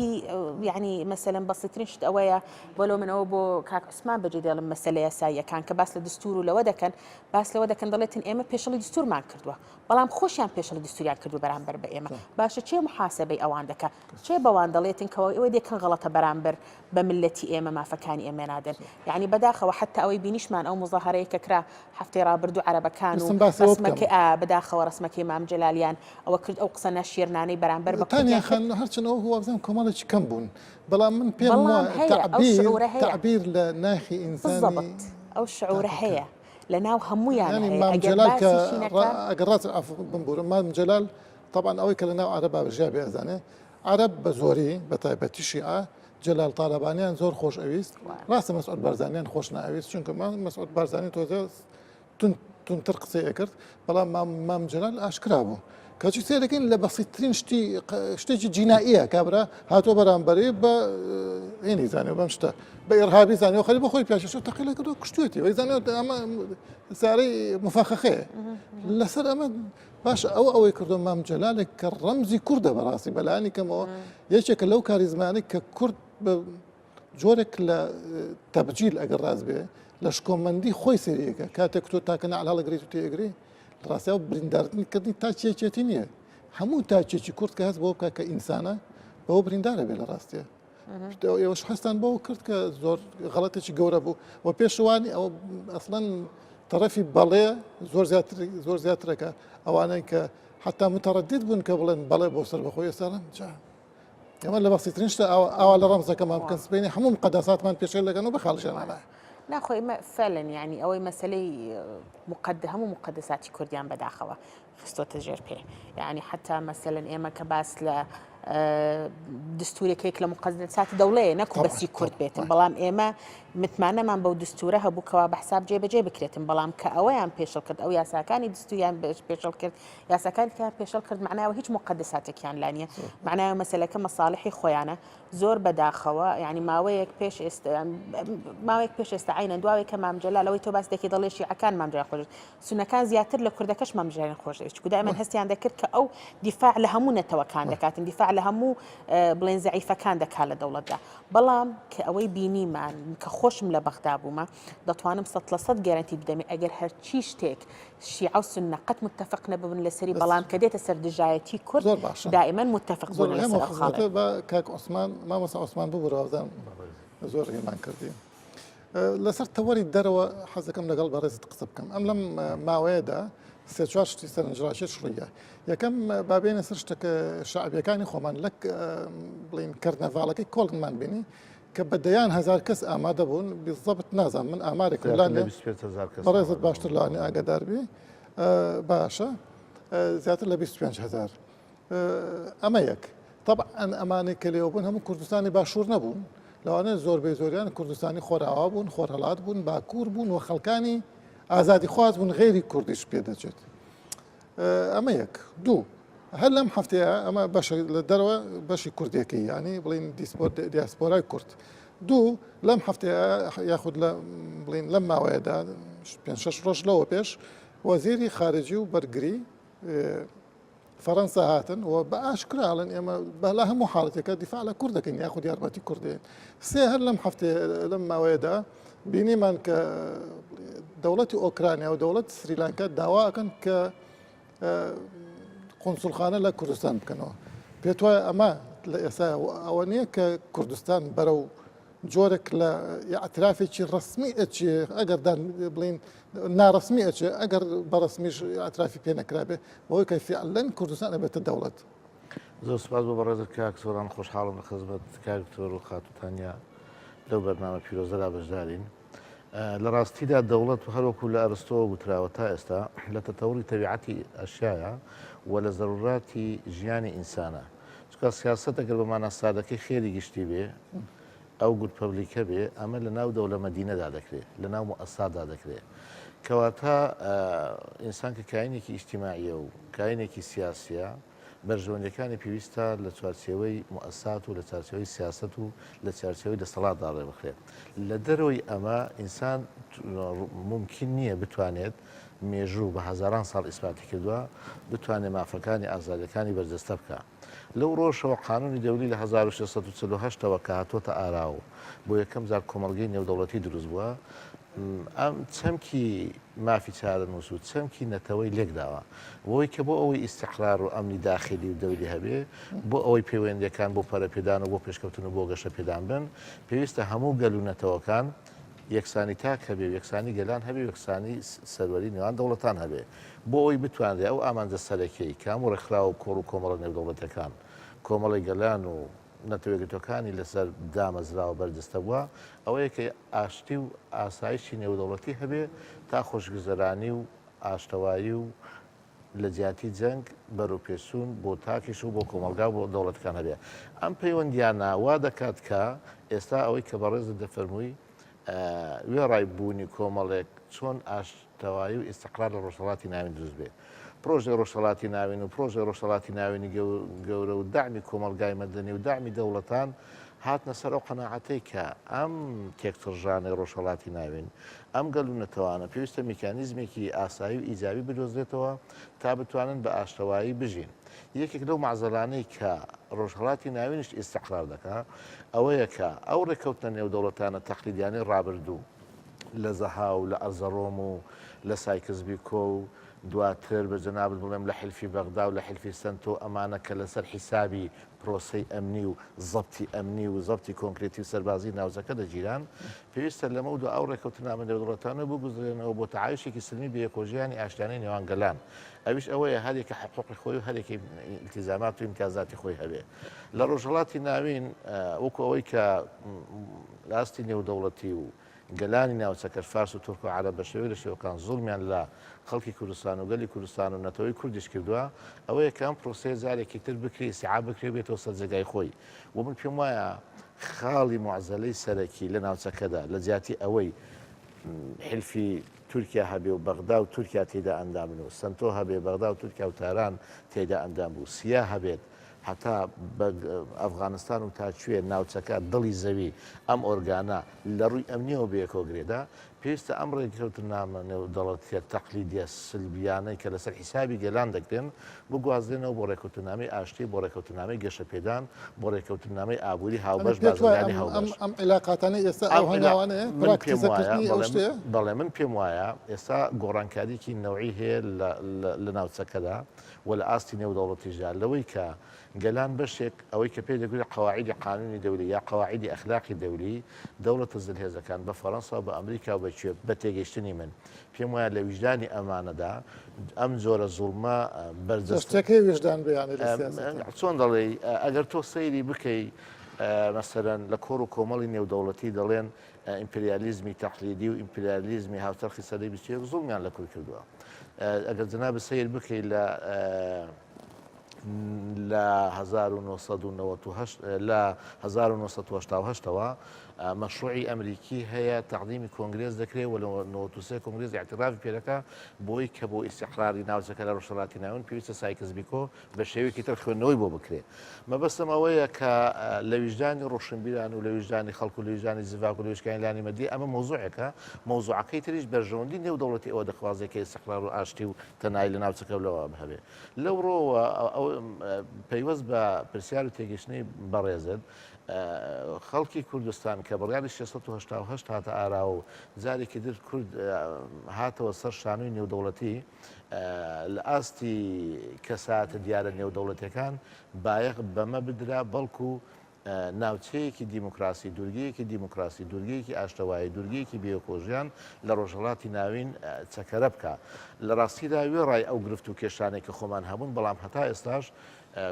يعني مثلا بسيطين شت اويا ولو من او بو كاك عثمان بجدي لما مساله ياسايه كان كباس للدستور ولا ودا كان باس لودا كان ضليتن اما بيشل دستور ما كردوا بلام خوشيان بيشل دستور كردوا برامبر باما باش تشي محاسبه او عندك تشي بوان ضليتن كوي ودي كان غلطه برامبر بملتي اما ما فكاني اما نادن يعني بداخه وحتى او يبينيش مان او مظاهره ككرا حفتي رابردو عرب كانوا رسمك بداخه ورسمك امام جلاليان او كرد او قصنا نانی برانبر بەتانیان خان هەرچەنەوە هو بزانم کۆمەڵێکی کەم بوون بەڵام من پێم تعبیر لە ناخی ئینسانی ئەو شعورە هەیە لە ناو هەموویان ئەگەر ڕاست بمبورم مام جەلال طبعا ئەوەی کە لە ناو عەرەبا بەژیا بێزانێ عەرەب بە زۆری بە تایبەتی شیعە جەلال تاالبانیان زۆر خۆش ئەویست ڕاستە مەسعود بارزانیان خۆش ناویست چونکە مەسعود بارزانی تۆزە تونتر قسەیە کرد بەڵام مام جەلال ئاشکرا بوو کەچی سێرەکەین لە بەسیترین شتێکی جینائیە کابرا هاتۆ بەرامبەری بە هێنی زانێ بەم شتە بە ئێرهابی زانێ خەری بە خۆی پیاشەوە تەقیلە کردو کوشتوێتی وەی زانێت ئەمە سارەی مفاخەخەیە لەسەر ئەمە باش ئەوەی کردو مام جەلالێک کە ڕەمزی کووردە بەڕاستی بەلانی کەمەوە یەکێکە لەو کاری زمانی کە کورد جۆرێک لە تەبجیل ئەگەر ڕاست بێ لە شکۆمەندی خۆی سێریەکە کاتێک تۆ تاکە نەعلاڵەگریت و تێگری ڕاستیا و برینداردنکردنی تا چێچێتی نییە هەموو تاچێکی کورد کە هەست بۆ بکە کە ئینسانە بەوە بریندارە بێ لە ڕاستیە ئێوەش هەستان بەوە کرد کە زۆر غەڵەتێکی گەورە بوو و پێشوانی ئەو ئەسڵەن تەرەفی بەڵێ زۆر زیاترەکە ئەوانەی کە حتا متەڕەدید بوون کە بڵێن بەڵێ بۆ سەر بەخۆی ئێستاڵن جا ئێمە لە بەسیترین شتە ئاوا لە ڕەمزەکەمان بکەن سبینی هەموو مقەدەساتمان پێشێ لەگەن و بەخاڵشانانە ناخۆی فعلا يعني ئەوەی مەسلەی هەموو مقدساتی کوردیان بەداخەوە خستۆتە ژێر پێ يعني حتا مەسەلەن ئێمە کە باس لە دستورێکێک لە مقدساتی دەوڵەیە نەکو بەسی کورد بێتن بەڵام ئێمە متمانەمان بەو دستورە هەبووکەوە بە حساب جێبەجێ بکرێتن بەڵام کە ئەوەیان پێشەڵ کرد ئەو یاساکانی دستوریان پێشەڵ کرد یاساکانی پێشەڵ کرد معناوە هیچ مقدساتێکیان لا نییە معناوە مەسەلەکە مەساڵحی خۆیانە زۆر بەداخەوە ینی ماوەیەک پێش ئێستا عینەن دواوی کە مامجەلا لەوەی تۆ باس دەکەی دەڵێ شیعەکان مامجێ خۆش سونەکان زیاتر لە کوردەکەش مامجێیان خۆش چکو دائما هەستیان دەکرد کە ئەو دیفاع لە هەموو نەتەوەکان دەکاتن دیفاع لە هەموو بڵێن زەعیفەکان دەکات لە دەوڵەتدا بەڵام کە ئەوەی بینیمان کە خۆشم لە بەغدا بوومە دەتوانم 100% گەرانتی بدەمێ ئەگەر هەرچی شتێک شیعە و سونە قەت متفق نەبوون لەسەری بەڵام کە دێتە سەر دژایەتی کورد دائما متفق بوون لەسەر ئەو خاڵە بە کاک عوسمان مامۆستا عوسمان بوو ڕاوزان زۆر ڕێمان کردین لەسەر تەوەری دەرەوە حەزەکەم لەگەڵ بەڕێزت قسە بکەم ئەم لەم ماوەیەدا سێ چوار شتی سەرنجڕاکێ شڕیە یەکەم بابێنە سەر شتەکە شعبیەکانی خۆمان لەک بڵین کەرنەڤاڵەکەی کۆڵنمان بینی کە بە دەیان هزار کەس ئامادە بوون بزەبت نازان من ئامارێک بەڕێزت باشتر لەوانێ ئاگاداربی باشە زیاتر لە 25,000 ئەمە یەک طبعا ئەمانەی کە لێوە بوون هەموو کوردستانی باشوور نەبوون لەوانێ زۆربەی زۆریان کوردستانی خۆراوا بوون خۆرهەڵات بوون باکوور بوون و خەڵکانی ئازادی خواز بوون غێری کوردیش پێ دەچێت ئەمە یەک دوو هەر لەم هەفتەیە ئەمە بەش لە دەرەوە بەشی کوردێکی ینی بڵین دیاسپۆرای کورد دوو لەم هەفتەیە یاخود لە بڵین لەم ماوەیەدا 5-6 ڕۆژ لەوە پێش وەزیری خارجی و بەرگری فەڕەنسا هاتن و بە ئاشکراڵن ئێمە بەلا هەموو حاڵەتێکە دیفاع لە کوورد دەکەین یاخود یارمەتی کوردێن سێ هەر لەم هەفتەیە لەم ماوەیەدا بینیمان کە دەوڵەتی ئۆکرانیا و دەوڵەت سریلانکا داواکەن کە قۆنسوڵخانە لە کوردستان بکەنەوە پێت وایە ئەمە لە ئێستا ئەوە نییە کە کوردستان بەرەو جۆرێک لە ئەترافێکی ڕسمی ئەچێ ئەگەر بڵین ناڕسمی ئەچێ ئەگەر بەڕسمیش ئەترافی پێ نەکرابێ بەوەی کە فعلەن کوردستان ئەبێتە دەوڵەت زۆر سپاس بۆ بەڕێزت کاک زۆران خۆشحاڵم لە خزمەت کاکتۆر و خاتوتانیا لەو بەرنامە پیرۆزەدا بەشدارین لە ڕاستیدا دەوڵەت و هەروەکو لە ئەرستۆ گوتراوە تا ئێستا لە تەتەوری تەبیعەتی ئەشیایە و لە زەروراتی ژیانی ئینسانە چکە سیاسەت ئەگەر بەمانە سادەکەی خێری گشتی بێ ئەو گوت پەبلیکە بێ ئەمە لە ناو دەوڵە مەدینەدا دەکرێت لە ناو مؤسسادا دەکرێت کەواتە ئینسان کە کاینێکی ئیجتیماعیە و کاینێکی سیاسیە بەرژەوەندەکانی پێویستە لە چوارچێوەی مؤسسات و لە چارچێوەی سیاست و لە چارچێوەی دەسەڵاتدا ڕێبخرێت لە دەرەوەی ئەمە ئینسان ممکن نییە بتوانێت مێژوو بە هەزاران ساڵ ئیسپاتی کردووە بتوانێت مافەکانی ئازادەکانی بەرجەستە بکە لەو ڕۆژەوە قانونی دەولی لە 1648ەوە کە هاتۆتە ئاراوە بۆ یەکەم جار کۆمەڵگەی نێودەوڵەتی دروست بووە ئەم چەمکی مافی چارەنووس و چەمکی نەتەوەی لێکداوە بۆی کە بۆ ئەوەی ئیستیقرار و ئەمنی داخلی و دەولی هەبێ بۆ ئەوەی پەیوەندیەکان بۆ پەرەپێدان و بۆ پێشکەوتن و بۆ گەشە پێدان بن پێویستە هەموو گەل و نەتەوەکان یەکسانی تاک هەبێ و یەکسانی گەلان هەبێ و یەکسانی سەروەری نێوان دەوڵەتان هەبێ بۆ ئەوی بتوانرێ ئەو ئامانجە سەرەکیەی کام و ڕێکخرا و کۆڕ و کۆمەڵە نێودەوڵەتەکان کۆمەڵی گەلان و نەتەوەیەکەوەکانی لەسەر دامەزراوە بەرجەستە بووە ئەوەیە کە ئاشتی و ئاسایشی نێودەوڵەتی هەبێ تا خۆشگوزەرانی و ئاشتەوایی و لە جیاتی جەنگ بەروپێسوون بۆ تاکیش و بۆ کۆمەلگا بۆ دەوڵەتەکان هەبێ ئەم پەیوەندیانە وا دەکات کە ئێستا ئەوەی کە بەڕێزت دەفەرمووی وێ ڕایبوونی کۆمەڵێک چۆن ئاشتەوایی و ئیستیقرار لە ڕۆژهەڵاتی ناوین دروست بێ پرۆژێ ڕۆژهەڵاتی ناوین و پرۆژێ ڕۆژهەڵاتی ناوینی گەورە و دامی کۆمەلگای مەدەنی و دامی دەوڵەتان هاتنە سەر ئەو قەناعەتەی کە ئەم تێکتڕژانەی ڕۆژهەڵاتی ناوین ئەم گەل و نەتەوانە پێویستە میکانیزمێکی ئاسایی و ئیجابی بدۆزرێتەوە تا بتوانن بە ئاشتەوایی بژین. یەکێک لەو معزەلانەی کە ڕۆژهەڵاتی ناوینش ئیستیقرار دەکات ئەوەیە کە ئەو ڕێکەوتنە نێودەوڵەتانە تەقلیدیانەی ڕابردوو لە زەها و لە ئەرزەڕۆم و لە سایکزبی کۆ و دواتر بە جەنابەت بڵێم لە حلفی بەغدا و لە حلفی سنتۆ ئەمانە کە لەسەر حیسابی پرۆسەی ئەمنی و زەبتی ئەمنی و زەبتی کۆنکرێتی و سەربازی ناوچەکە دەگیران پێویستە لەمە دو ئەو ڕێکەوتنامە نێودەوڵەتانە بگوزرێنەوە بۆ تەعایشێکی سلمی بە یەکۆژیانی ئاشتیانەی نێوان گەلان. ئەویش ئەوەیە هەرێکە حقوقی خۆی و هەرێکی ئیلتیزامات و ئیمتیازاتی خۆی هەبێ. لە ڕۆژهەڵاتی ناوین وەکو ئەوەی کە لاستی نێودەوڵەتی و گەلانی ناوچەکە فارس و تورک و عەرەب بە شێوەی لە شێوەکان زوڵمیان لە خەڵکی کوردستان و گەلی کوردستان و نەتەوەی کوردیش کردووە ئەوەیە کە ئەم پرۆسەیە جارێکی تر بکری سیعاب بکرێ بێتەوە سەر جێگای خۆی و من پێم وایە خاڵی معزەلەی سەرەکی لە ناوچەکەدا لە جیاتی ئەوەی حلفی تورکیا هەبێ و بەغدا و تورکیا تێدا ئەندام بن و سنتۆ هەبێ بەغدا و تورکیا و تاران تێدا ئەندام بوو سیا هەبێت حتا ئەفغانستان و تاچوێ ناوچەکە دڵی زەوی ئەم ئۆرگانە لە ڕووی ئەمنیەوە بەیەکۆگرێدا پێویستە ئەم ڕێککەوتنامە نێودەوڵەتیە تەقلیدیە سلبیانەی کە لەسەر حیسابی گەلان دەکرێن بگوازرێنەوە بۆ ڕێککەوتنامەی ئاشتی بۆ ڕێککەوتنامەی گەشەپێدان بۆ ڕێککەوتنامەی ئابووری هاوبەش بازرگانی هاوبەش ئەم علاقاتانەی ئێستا ئەو هەنگاوانەیە پراکتیزەکردنی ئەو شتەیە بەڵێ من پێم وایە ئێستا گۆڕانکاریکی نەوعی هەیە لە ناوچەکەدا و لە ئاستی نێودەوڵەتیژدا لەوەی کە گەلان بەشێک ئەوەی کە پێی دەگوێت قەواعیدی قانونی دەولی یا قەواعیدی ئەخلاقی دەولی دەوڵەتە زلهێزەکان بە فەڕەنسا و بە ئەمریکا و بە تێگەیشتنی من پێم وایە لە ویژدانی ئەمانەدا ئەم جۆرە زوڵمە بەرجەستەکەی ویژدان بیان چۆن دەڵێ ئەگەر تۆ سەیری بکەی مەسەرەن لە کۆڕ و کۆمەڵی نێودەوڵەتی دەڵێن ئیمپریالیزمی تەقلیدی و ئیمپریالیزمی هاوتەرخی سەدەی 21 زوڵمیان لە کورد کردووە. ئەگەر جەناب سەیر بکەی لە 1970ەوە مەشروعی ئەمریکی هەیە تەقدیمی کۆنگرێز دەکرێت و لە 93 کۆنگرێز اعترافی پێدەکا بۆی کە بۆ ئیستیقراری ناوچەکە لە ڕۆژهەڵاتی ناوین پێویستە سایکزبیکۆ بە شێوەیەکی تر خوێندنەوەی بۆ بکرێت. مەبەستم ئەوەیە کە لە ویژدانی ڕۆشنبیران و لە ویژدانی خەڵکو و لە ویژدانی زیڤاک و لە وێشکانی مەدی ئەمە مۆزوعەکە مۆزوعەکەی تریش بەرژەوەندی نێودەوڵەتی ئەوە دەخوازێکی ئیستیقرار و ئاشتی و تەنایی لە ناوچەکە لەوە هەبێ. لەوڕۆوە پەیوەست بە پرسیار و تێگەشتنی بەڕێزت خەڵکی کوردستان کە بڕیاری 688 هاتە ئارا و جارێکی در کورد هاتەوە سەر شانووی نێودەوڵەتی لە ئاستی کەساتە دیارە نێودەوڵەتەکان بایەق بەمە بدرا بەڵکو ناوچەیەکی دیموکراسی دوورگەیەکی دیموکراسی دوورگەیەکی ئاشتەوایی دوورگەیەکی بێکۆژیان لە ڕۆژهەڵاتی ناوین چەکەرە بکە. لە ڕاستیدا وێڕای ئەو گرفت و کێشانێک کە خۆمان هەبوون بەڵام هەتا ئێستاش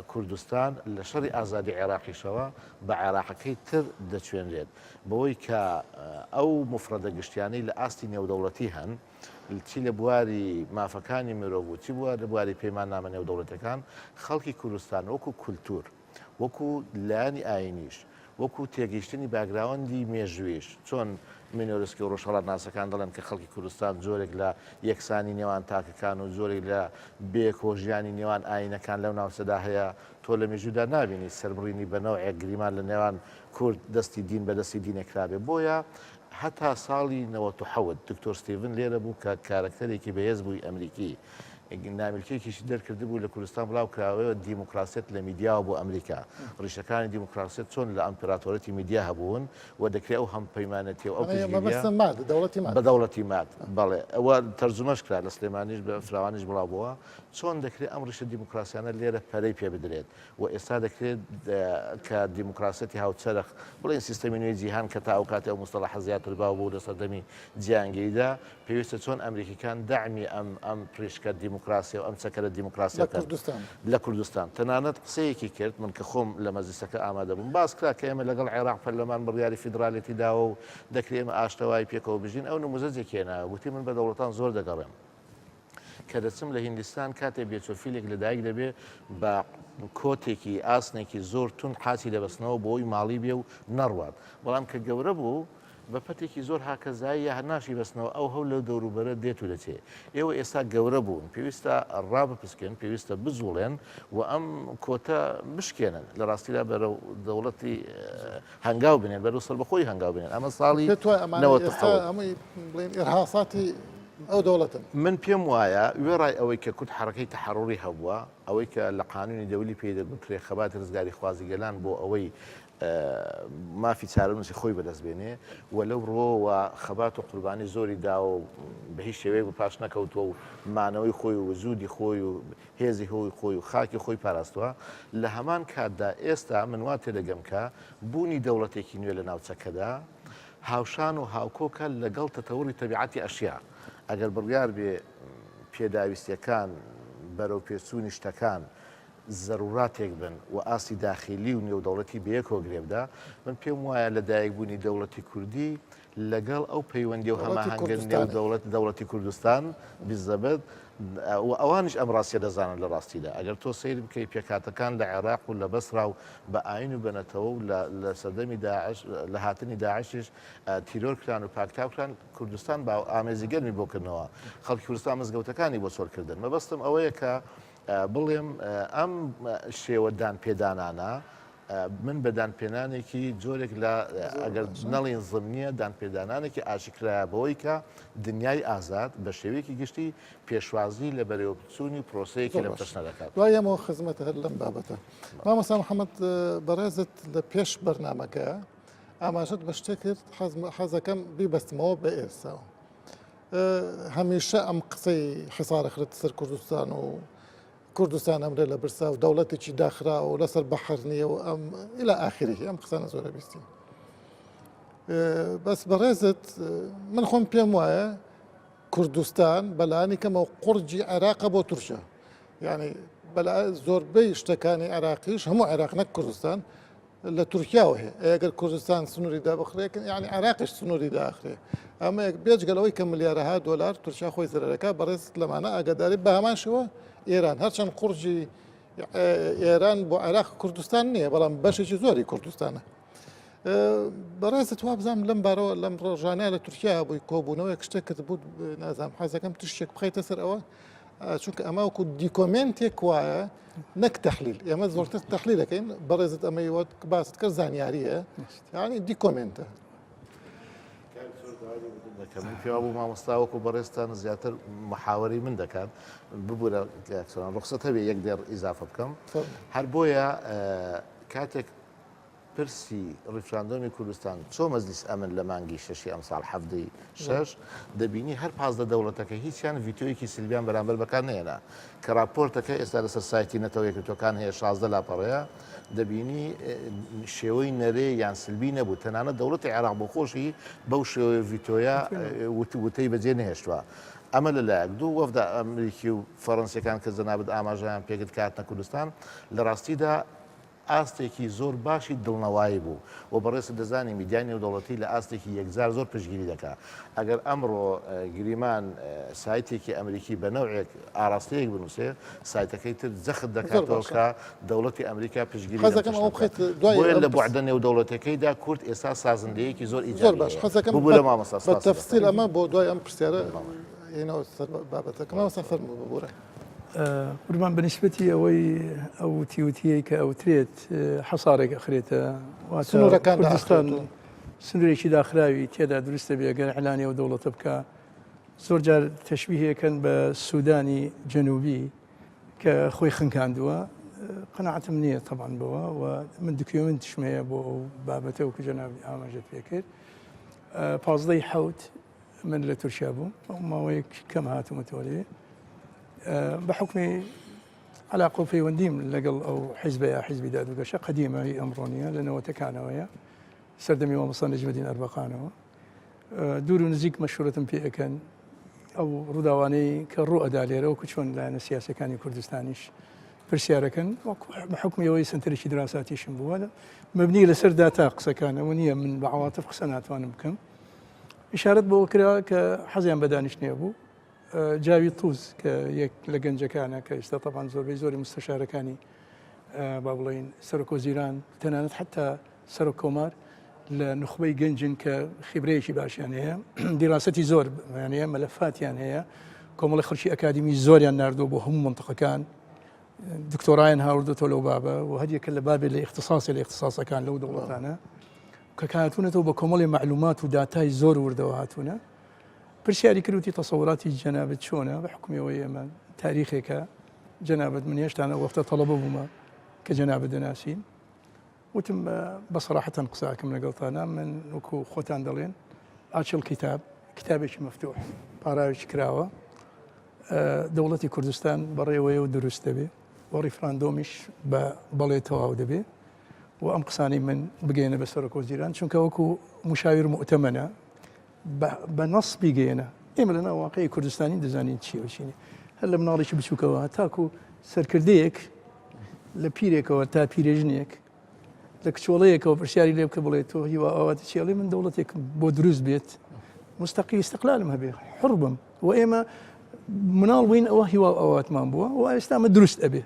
کوردستان لە شەڕی ئازادی عێراقیشەوە بە عێراقەکەی تر دەچوێنرێت بەوەی کە ئەو مفرەدە گشتیانەی لە ئاستی نێودەوڵەتی هەن چی لە بواری مافەکانی مرۆڤ بوو چی بووە لە بواری پەیماننامە نێودەوڵەتەکان خەڵکی کوردستان وەکو کولتور وەکو لایانی ئاینیش وەکو تێگەیشتنی باگراوەندی مێژوێش چۆن مینۆرسکی و ڕۆژهەڵات ناسەکان دەڵێن کە خەڵکی کوردستان جۆرێک لە یەکسانی نێوان تاکەکان و جۆرێک لە بێکۆژیانی نێوان ئاینەکان لەو ناوچەدا هەیە تۆ لە مێژوودا نابینی سەربڕینی بەنەوەیەک گریمان لە نێوان کورد دەستی دین بە دەستی دینێکرابێ بۆیە هەتا ساڵی 1970 دکتۆر ستیڤن لێرە بوو کە کارکتەرێکی بەهێز بووی ئەمریکی نامیلکێکیشی دەرکردی بوو لە کوردستان بڵاو کراوەوە دیموکراسیت لە میدیاوە بۆ ئەمریکا ڕیشەکانی دیموکراسیت چۆن لە ئەمپراتۆرەتی میدیا هەبوون و دەکرێت ئەو هەم پەیمانەتی و ئەو بە دەوڵەتی مات بەڵێ ئەوە تەرجمەش کرا لە سلێمانیش بە فراوانیش بڵاو بووە چۆن دەکرێت ئەم ڕیشە دیموکراسیانە لێرە پەرەی پێ بدرێت و ئێستا دەکرێت کە دیموکراسەتی هاوچەرخ بڵێن سیستەمی نوێی جیهان کە تا ئەو کاتێ ئەو مستەڵەحە زیاتر باو بوو لە سەردەمی جیهانگیریدا پێویستە چۆن ئەمریکیەکان داعمی ئەم پرێشکە دیموکراسی و ئەم چەکەرە دیموکراسی لە کوردستان تەنانەت قسەیەکی کرد من کە خۆم لە مەجلیسەکە ئامادە بووم باس کرا کە ئێمە لەگەڵ عێراق پەرلەمان بڕیاری فیدرالیتی داوە و دەکرێت ئێمە ئاشتەوایی پێکەوە بژین ئەو نموزەجێک هێناوە گوتی من بە دەوڵەتان زۆر دەگەڕێم کە دەچم لە هیندستان کاتێ بێچۆفیلێک لەدایک دەبێ بە کۆتێکی ئاسنێکی زۆر تون قاچی دەبەستنەوە بۆی ماڵی بێ و نەڕوات بەڵام کە گەورە بوو بە پەتێکی زۆر هاکەزایی هەر ناشی بەستنەوە ئەو هەول لە دەوروبەرە دێت و دەچێت ئێوە ئێستا گەورە بوون پێویستە ڕابپسکێن پێویستە بزوڵێن و ئەم کۆتە بشکێنن لە ڕاستیدا بەرەو دەوڵەتی هەنگاو بنێن بەرەو سەربەخۆی هەنگاو بنێن ئەمە ساڵی ئەمەی بڵێن ئێرهاساتی ئەو دەوڵەتن من پێم وایە وێڕای ئەوەی کە کورد حرەکەی تەحەڕوری هەبووە ئەوەی کە لە قانونی دەولی پێدەگوترێ خەباتی ڕزگاری خوازی گەلان بۆ ئەوەی مافی چارەنووسی خۆی بەدەستبێنێ و لەو ڕۆوە خەبات و قوربانی زۆری دا و بە هیچ شێوەیە پاش نەکەوتووە و مانەوەی خۆی و وجودی خۆی و هێزی هۆی خۆی و خاکی خۆی پاراستووە لە هەمان کاتدا ئێستا من وا تێدەگەم کە بوونی دەوڵەتێکی نوێ لە ناوچەکەدا هاوشان و هاوکۆکە لەگەڵ تەتەوری تەبیعەتی ئەشیا ئەگەر بڕیار بێ پێداویستیەکان بەرەو پێچوونی شتەکان زەروراتێک بن و ئاسی داخلی و نێودەوڵەتی بەیەکەوە گرێبدا من پێم وایە لە دایکبوونی دەوڵەتی کوردی لەگەڵ ئەو پەیوەندی و هەماهەنگە دەوڵەتی کوردستان بیزەبێت و ئەوانش ئەم ڕاستیە دەزانن لە ڕاستیدا ئەگەر تۆ سیر بکەی پێکاتەکان لە عێراق و لە بەسرا و بە ئاین و بەنەتەوە و لە سەردەمی لە هاتنی داعشش تیرۆرکران و پاکتاوکران کوردستان با ئامێزیگەرمی بۆکردنەوە خەڵکی کوردستان مزگەوتەکانی بۆ سۆرکردن مەبەستم ئەوەیە کە بڵێم ئەم شێوە دانپێدانانە من بە دانپێنانێکی جۆرێک لە ئەگەر نەڵین زمنیە دانپێدانانێکی ئاشکرایە بەوەی کە دنیای ئازاد بە شێوەیەکی گشتی پێشوازی لە بەرەوەچوونی پرۆسەیەکی لەم تەشنە دەکات. دوایەمەوە خزمەتە هەر لەم بابەتە. مامۆستا محەممەد بەڕێزت لە پێش بەرنامەکە ئاماژەت بە شتێک کرد حەزەکەم بیبەستمەوە بە ئێستا. هەمیشە ئەم قسەی حسارە خرت سەر کوردستان و کوردستان ئەمرێ لە برسا و دەوڵەتێکی داخرا و لەسەر بەحر نییە و ئەم ئیلا ئاخری ئەم قسانە زۆرە بیستی. بەس بەڕێزت من خۆم پێم وایە کوردستان بەلایانی کەمە و قورجی عێراقە بۆ تورکیا. یعنی زۆربەی شتەکانی عێراقیش هەموو عێراق نەک کوردستان لە تورکیاوە هەیە. ئەگەر کوردستان سنووری دابخرێکن یعنی عێراقش سنووری داخرێ. ئەمە بێجگەلەوەی کە ملیارەها دۆلار تورکیا خۆی زەرەکە بەڕێز لەمانە ئاگاداری بە هەمان شەوە ئێران هەرچەند قورجی ئێران بۆ عێراق کوردستان نییە بەڵام بەشێکی زۆری کوردستانە. بەڕێزت وا بزانم لەم بارەوە لەم ڕۆژانە لە تورکیا بووی کۆبوونەوەی شتێک کە بوو نازانم حەزەکەم تشتێک بخەیتە سەر ئەوە چونکە ئەمە وەکو دیکۆمنتێک وایە نەک تەحلیل ئێمە زۆرتر تەحلیل دەکەین بەڕێزت ئەمەی باست کرد زانیاریە یعنی دیکۆمنتە. من پێوا بوو مامۆستاوەکو بەڕێستان زیاتر محاوەری من دەکات ببوورە ڕخسەت هەبێ یەک دێر ئیزافە بکەم هەر بۆیە کاتێک پرسی ڕیفراندۆمی کوردستان چۆ مەجلیس ئەمن لە مانگی شەشی ئەمساڵ هەفتەی شەش دەبینی هەر پازدە دەوڵەتەکە هیچیان ڤیتۆیەکی سلبیان بەرامبەر بەکار نێنا کە راپۆرتەکە ئێستا لەسەر سایتی نەتەوە یەکگرتوەکان هەیە 16 لاپەڕەیە دەبینی شێوەی نەرێ یان سلبی نەبوو تەنانەت دەوڵەتی عێراق بۆ خۆشی بەو شێوەیە ڤیتۆیە وتەی بەجێ نەهێشتووە. ئەمە لەلایەک دوو وەفدا ئەمریکی و فەڕەنسیەکان کە جەنابەت ئاماژەیان پێکرد کاتنە کوردستان لە ڕاستیدا ئاستێکی زۆر باشی دڵنەوایی بوو و بەڕێز دەزانی میدیانی و دەوڵەتی لە ئاستێکی یەکجار زۆر پشتگیری دەکات. ئەگەر ئەمڕۆ گریمان سایتێکی ئەمریکی بە نەوعێک ئاراستەیەک بنووسێ سایتەکەی تر جەخت دەکاتەوە کە دەوڵەتی ئەمریکا پشتگیری بۆیە لە بوعدە نێودەوڵەتەکەیدا کورد ئێستا سازندەیەکی زۆر ئیجابی بوو لە مامۆستا بە تەفسیل ئەمە بۆ دوای ئەم پرسیارە بابەتەکە مامۆستا فەرموو ببوورە. قوربان بەنسبەتی ئەوەی ئەو تیوتیەی کە ئەوترێت حەسارێک ئەخرێتە کوردستان سنوورێکی داخراوی تێدا دروستە بێگەر ئەعلانی و دەوڵەتە بکە زۆر جار تەشبیهەکەن بە سوودانی جەنوبی کە خۆی خنکاندووە قەناعەتم نییە تەبعاً بەوە و من دوکیومنتشمەیە بۆ ئەو بابەتە و کە جەنابی ئاماژەت پێ کرد 15 حەوت من لە تورکیا بووم ماوەیەک کەم هاتوومەتەوە لێ بحكم علاقة في ونديم لقل أو حزبي داد وقشة قديمة هي أمرونية لأنه تكانوية سردمي ومصنج مدينة أربقانو دور نزيك مشهورة في أكن أو رودواني كالرؤى داليرة وكشون لأن السياسة كان كردستانيش برسيارة كان بحكم يوي سنتريش دراساتي شنبو هذا مبني لسر داتا قصة كان ونية من بعواطف قسنات وانا بكم إشارة بوكرا كحزيان بدانش نيابو جاوی تووز کە یەک لە گەنجەکانە کە ئێستا طبعاً زۆربەی زۆری مستەشارەکانی با بڵێن سەرۆکۆزیران تەنانەت حتا سەرۆک کۆمار لە نخبەی گەنجن کە خیبرەیەکی باشیان هەیە دیراسەتی زۆر یانەیە مەلەفاتیان هەیە کۆمەڵی خەڵکی ئەکادمی زۆریان ناردووە بۆ هەموو منتقەکان دکتۆرایان هاوردەوە لەو بابە و هەریەکە لە بابێت لە اختصاسەکان لەو دەوڵەتانە کە هاتوونەتەوە بە کۆمەڵی معلومات و داتای زۆر وردەوە هاتوونە پرسیاری کردوتی تەسەوراتی جەنابەت چۆنە بە حکومیەوەی ئێمە تاریخێکە جەنابەت من هێشتانە وەختە تەڵەبە بوومە کە جەنابەت دەناسین وتم بەسەراحەتەن قساکەم لەگەڵتانە من وەکو خۆتان دەڵێن ئاچل کتابێکی مەفتوح پاراوێکی کراوە دەوڵەتی کوردستان بەڕێوەیە و دروست دەبێ و ڕیفراندۆمیش بە بەڵێ تەواو دەبێ و ئەم قسانی من بگەێنە بە سەرۆک وەزیران چونکە وەکو مشاویر مؤتەمەنە بە نەس بیگەێنە ئێمە لە ناو واقعی کوردستانی دەزانین چی وچینی هەر لە مناڵێکی بچووکەوە تاکو سەرکردەیەک لە پیرێکەوە تا پیرێژنێک لە کچۆڵەیەکەوە پرسیاری لێ بکە بڵێت تۆ هیوا ئاواتی چێڵی من دەوڵەتێک بۆ دروست بێت مستەقی استقلالم هەبێ حڕ بم و ئێمە مناڵ بووین ئەوە هیوا ئاواتمان بووە و ئێستا ئەمە دروست ئەبێ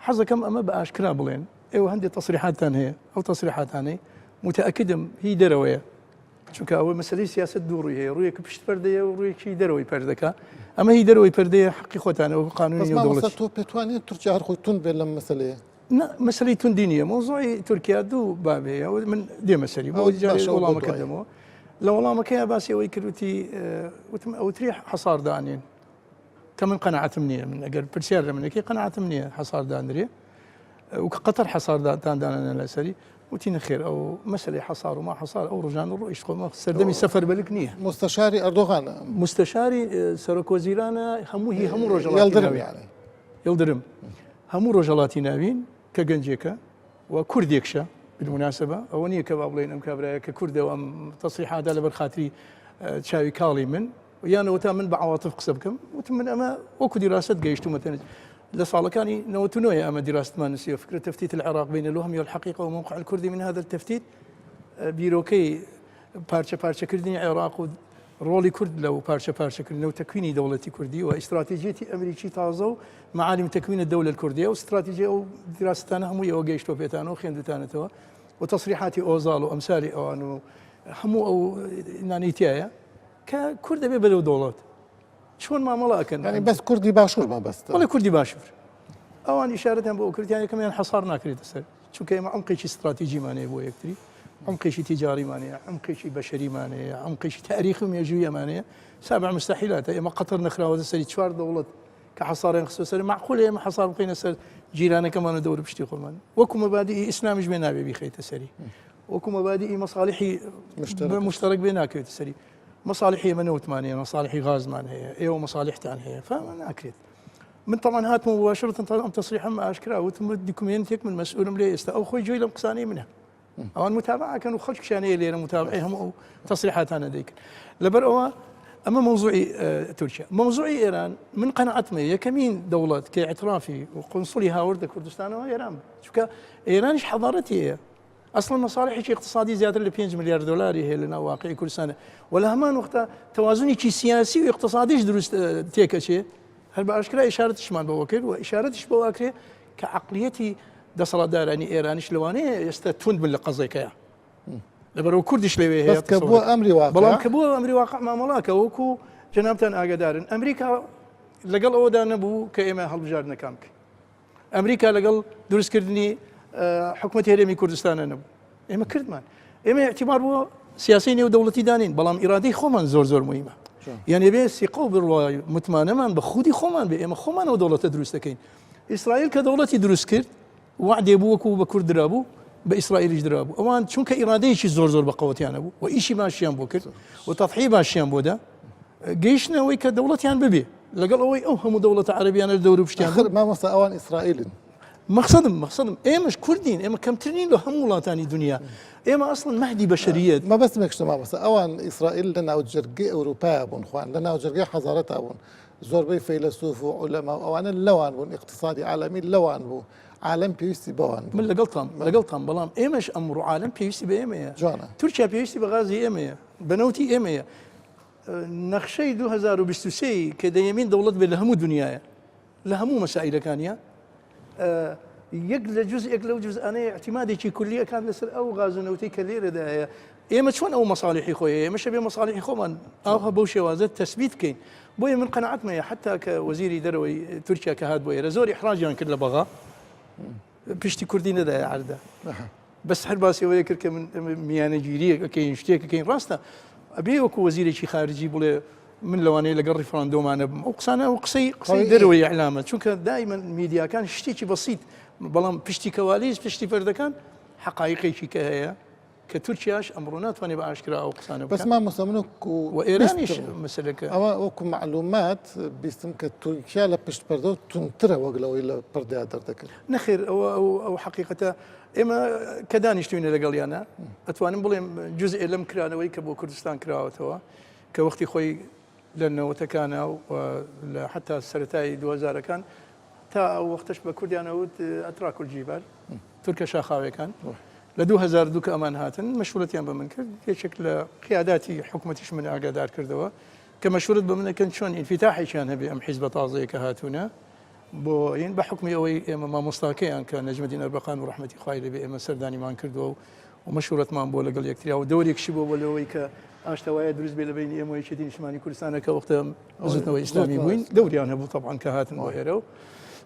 حەزەکەم ئەمە بە ئاشکرا بڵێن ئێوە هەندێک تەسریحاتتان هەیە ئەو تەسریحاتانەی متأکدم هی دەرەوەیە چونکە ئەوە مەسەلەی سیاست دوو ڕووی هەیە ڕوویەکە پشت پەردەیە و ڕوویەکی دەرەوەی پەردەکە ئەمە هی دەرەوەی پەردەیە حەقی خۆتانەوە قانونی دەوڵەت تۆ پێتوانێت تورکیا هەر خۆی تون بێت لەم مەسەلەیە مەسەلەی توندی نییە مۆزۆی تورکیا دوو باب هەیە من دێمە سەری بۆ وەڵامەکەدەمەوە لە وەڵامەکەی باسی ئەوەی کردوتی وتم ئەوتری حەساردانین کە من قەنەعەتم نییە من ئەگەر پرسیار لە منێکی قەنەعەتم نییە حەسارداندرێ وکە قەتەر حەسارداندانە لەسەری وتی نەخێر ئەو مەسەلەی حەسار و ما حەسار ئەو ڕۆژان و ڕۆیشت خۆمە سەردەمی سەفەر بەلک نییە مستەشاری ئەردۆغانە مستەشاری سەرۆک وەزیرانە هەموو ڕۆژەڵاتی یڵدرم هەموو ڕۆژەڵاتی ناوین کە گەنجێکە و کوردێکشە بالمناسبە ئەوە نییە کە با بڵێن ئەم کابرایە کە کوردەوە ئەم تەسریحادا لەبەر خاتری چاوی کاڵی من یانەوە تا من بە عەواتف قسە بکەم وتم من ئەمە وەکو دیراست گەیشتومە تەنێت لە ساڵەکانی 99 ئەمە دیراستمان نووسیوە فكرة تفتيت العراق بين الوهم والحقيقة وموقع الكردي من هذا التفتيت بیرۆکەی پارچەکردنی عێراق و ڕۆڵی کورد لەو پارچەکردنەوە تەکوینی دەوڵەتی کوردی و ئیستراتیژیەتی ئەمریکی تازە و معالم تەکوین الدولة الكردية و استراتیژیە و دراستانە هەموو ئەوە گەیشتۆ پێتانە و خوێندوتانەتەوە و تەسریحاتی ئۆزاڵ و ئەمسالی ئەوان و هەموو ئەو نانیتایە کە کورد دەبێ بەلەو دەوڵەت چۆن مامەڵاکەن ینی بەس کوردی باشوور مەبەستە وڵی کوردی باشوور ئەوان ئیشارەتیان بۆ کردیانەکەمیان حەسار ناکرێتە سەر چونکە ئێمە عمقێکی استراتیژیمانەیە بۆ یەکتری عمقێکی تیجاریمانەیە عمقێکی بەشەریمانەیە عمقێکی تاریخی و مێژوویەمانەیە سابع مستحیلاتە ئێمە قەتەر نەخراوەتە سەری چوار دەوڵەت کە حەساریان خستوە سەر معقولە ئێمە حەسار بخەینە سەر جیرانەکەمانە دەور پشتی خۆمان وەکو مەبادیئی ئیسلامیش بێ نابێ بیخەیتە سەری وەکو مەبادیئی مەصالحی مشترک بێ ناکەوێتە سەری مصالحی ئێمە نەوتمانەیە مصالحی غازمان هەیە ئێوە مصالحتان هەیە فما ناکرێت من طبعا هات مباشرة أم تصريحا مع أشكرا وتم ديكومنتيك من مسؤول ملي استا أو خوي جوي لم قصاني منها أو المتابعة كانوا خلق شانية اللي أنا متابعيهم أو تصريحات أنا ديك لبرأوا أما موضوعي تركيا موضوعي إيران من قناعتنا هي كمين دولة كاعترافي وقنصلي هاورد كردستان وإيران شوكا إيران إيش حضارتي هي اصلا مصالح اقتصادي زياده ل 5 مليار دولار هي لنا واقعي كل سنه ولا همان وقتها توازني سياسي واقتصادي دروست تيكشي هل باشكرا اشاره شمال بوكر واشاره بوكر كعقليتي دصل داراني ايراني شلواني يستتون من القضيه يا لبرو كردش لوي هي بس كبو امري واقع بلان كبو امري واقع ما ملاك وكو جنابتان اقدار امريكا لقل اودا نبو كايما هالبجارنا كامك امريكا لقل دروس كردني حكومة هرمي كردستان نبو إما كردمان إما اعتبار هو سياسيين ودولتي دانين بلام إرادي خومن زور مهمة يعني بين ثقة بالرواية متمانة بخودي خومن بإما خومن ودولة دروس تكين إسرائيل كدولة دروس كرد وعد يبوك وبكرد درابو بإسرائيل درابو أوان شون كإرادي شيء زور بقوتيان أبو وإيشي ماشيان بو كرد وتضحية ماشيان بو ده جيشنا وي كدولتيان ببي لقال أوي هم دولة عربية أنا الدور بشتيان آخر ما مثلا أوان إسرائيل مقصدم إيماش كردين إيما كم ترنين له هم ولاتاني دنيا إيما أصلا مهدي بشرية ما بس مكشتما مثلا أوان إسرائيل لنا وجرقي أوروبا بون خوان لنا وجرقي حضارتها بون زور بي فيلسوف وعلماء أوان اللوان بون اقتصادي عالمي اللوان بون عالم بيوستي بوان من لقلتهم بلام إيماش أمر عالم بيوستي بإيمايا جوانا تركيا بيوستي بغازي إيمايا بنوتي إيمايا نخشي 2023 كدا يمين دولة بلهمو دنيايا لهمو مسائل كانيا يقل جزء يقل جزء أنا اعتمادي شي كلية كان لسر أو غازنوتي كليرة ده إيه شلون أو مصالحي خويا مش أبي مصالحي خو من أو بوشي وازد تثبيت كين بوي من قناعات ما حتى كوزيري دروي تركيا كهاد بوي رزوري إحراج يعني كل بغا بيشتي كردين ده عرده بس حرباسي ويكر كمن ميانة جيرية كين شتيك كين راسته أبي وكو وزيري شي خارجي بوله من لواني لقى ريفراندوم أنا وقصانا وقصي دروي إعلامه شو كان دائما الميديا كان شتيكي بسيط بلام بيشتي كواليس بيشتي فرد كان حقائقي شي كهيا كتركياش أمرونات وأنا بأشكرها أو قصانا بس ما مسلمنك وإيرانيش مسلك أما وكم معلومات بيستم كتركيا لبشت بردو تنتره وقلوا إلى بردي أدردك نخير أو حقيقة إما كدانيش تويني لقالي أنا أتوانم بليم جزء لم كرانوي كبو كردستان كراوتوا كوقتي خوي لأنه وتكانا حتى السرتاي 2000 كان تا وقتش بكردي أنا أتراك الجبال تركيا شاخاوي كان لدو هزار دوك أمان هاتن مشورتيان بمنكر شكل قياداتي حكومتيش من أقادار كردوا كمشورت بمنكر شون انفتاحي كان هبي أم حزب طازي كهاتونا بوين بحكمي أوي ما مستاكي كان نجم الدين أربقان ورحمتي خايلة بإما سرداني مان كردوا ومشورة ما بولا قال يكتريا ودوري يكشبوا ولا ويك أشتوايا دروز بين إما يشتين شمالي كردستان كوقت زتنا إسلامي وين دوري أنا بو طبعا كهاتن وهيرو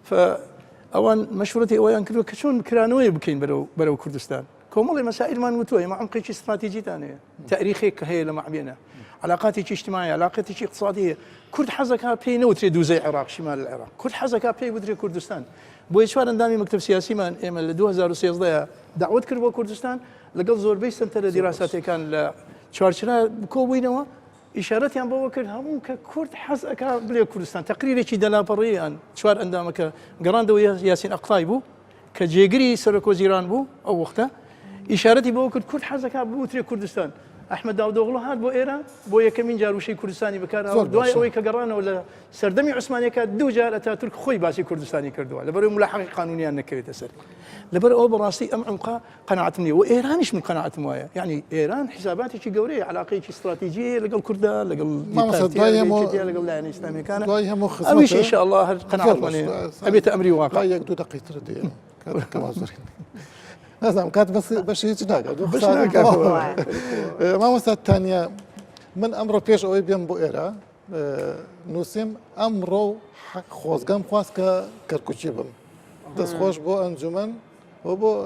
فأوان مشورتي أويان كردوا كشون كرانوي بكين برو كردستان كومالي مسائل ما نوتوي ما عمقي شي استراتيجي ثانيه تاريخي كهي لما بينا علاقاتي اجتماعيه علاقاتي اقتصاديه كرد حزكها بي نوتري دوزي العراق شمال العراق كرد حزكها بي ودري كردستان بوي شوار اندامي مكتب سياسي ما ام 2016 دعوت كربو كردستان لقل زور بي سنتر دراساتي كان لشوارشرا كوبينوا اشارتي عن بوكر همون ككرد حزكها بلي كردستان تقريري شي دلابريان شوار اندامك قراندو ياسين اقطايبو كجيجري سرك وزيران بو او وقتها إشارتي بو كرد حزكها بوتري كردستان أحمد داود أوغلو هاد بو إيران بو يكمين جارو شي كردستاني بكار دواي أوي كقرانا ولا سردمي عثماني كاد دو جار أتاتورك خوي باسي كردستاني كردوا لبرو ملاحقة قانونية أنك تسر لبرو أو براسي أم عمقا قناعتني وإيرانيش من قناعة موايا يعني إيران حساباتي شي قورية علاقة شي استراتيجية لقل كردا لقل ما مثلا لقل لا يعني إسلامي كان أويش إن شاء الله قناعة ماني أبيت أمري واقع لا يقدو دقيق تردي كما زورين نعم كانت بس هيك ما مسألة ثانية من أمر بيش أوي بيم بوئرة نوسم أمره خوزقام خواز كركوشي بم دس خوش بو أنجمن وبو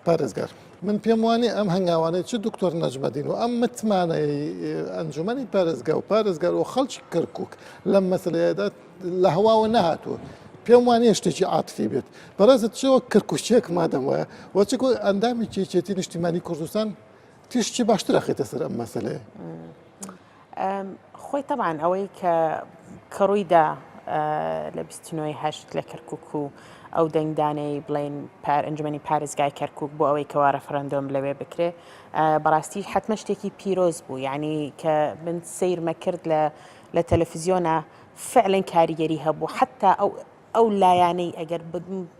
بارزقار من بيمواني أم هنگاواني شو دكتور نجم الدين وأم متماني أنجمني بارزقار وخلش كركوك لما سليادات لهوا ونهاتو بيوماني اشتكي عاطفي بيت برازت شو كركوشيك مادام وتشكو اندامي تشيتين اجتماعي كردستان تشتي باشتر اخي تسر ام مساله خوي طبعا اوي كرويدا لبستنوي هاشت لكركوكو او دنگداني بلين انجمني باريس جاي كركوك بو اوي كوا رفراندوم لوي بكري براستي حتى مشتكي بيروز بو يعني من سير ما كرد لتلفزيونا فعلا كاريري هبو حتى او لا يعني اگر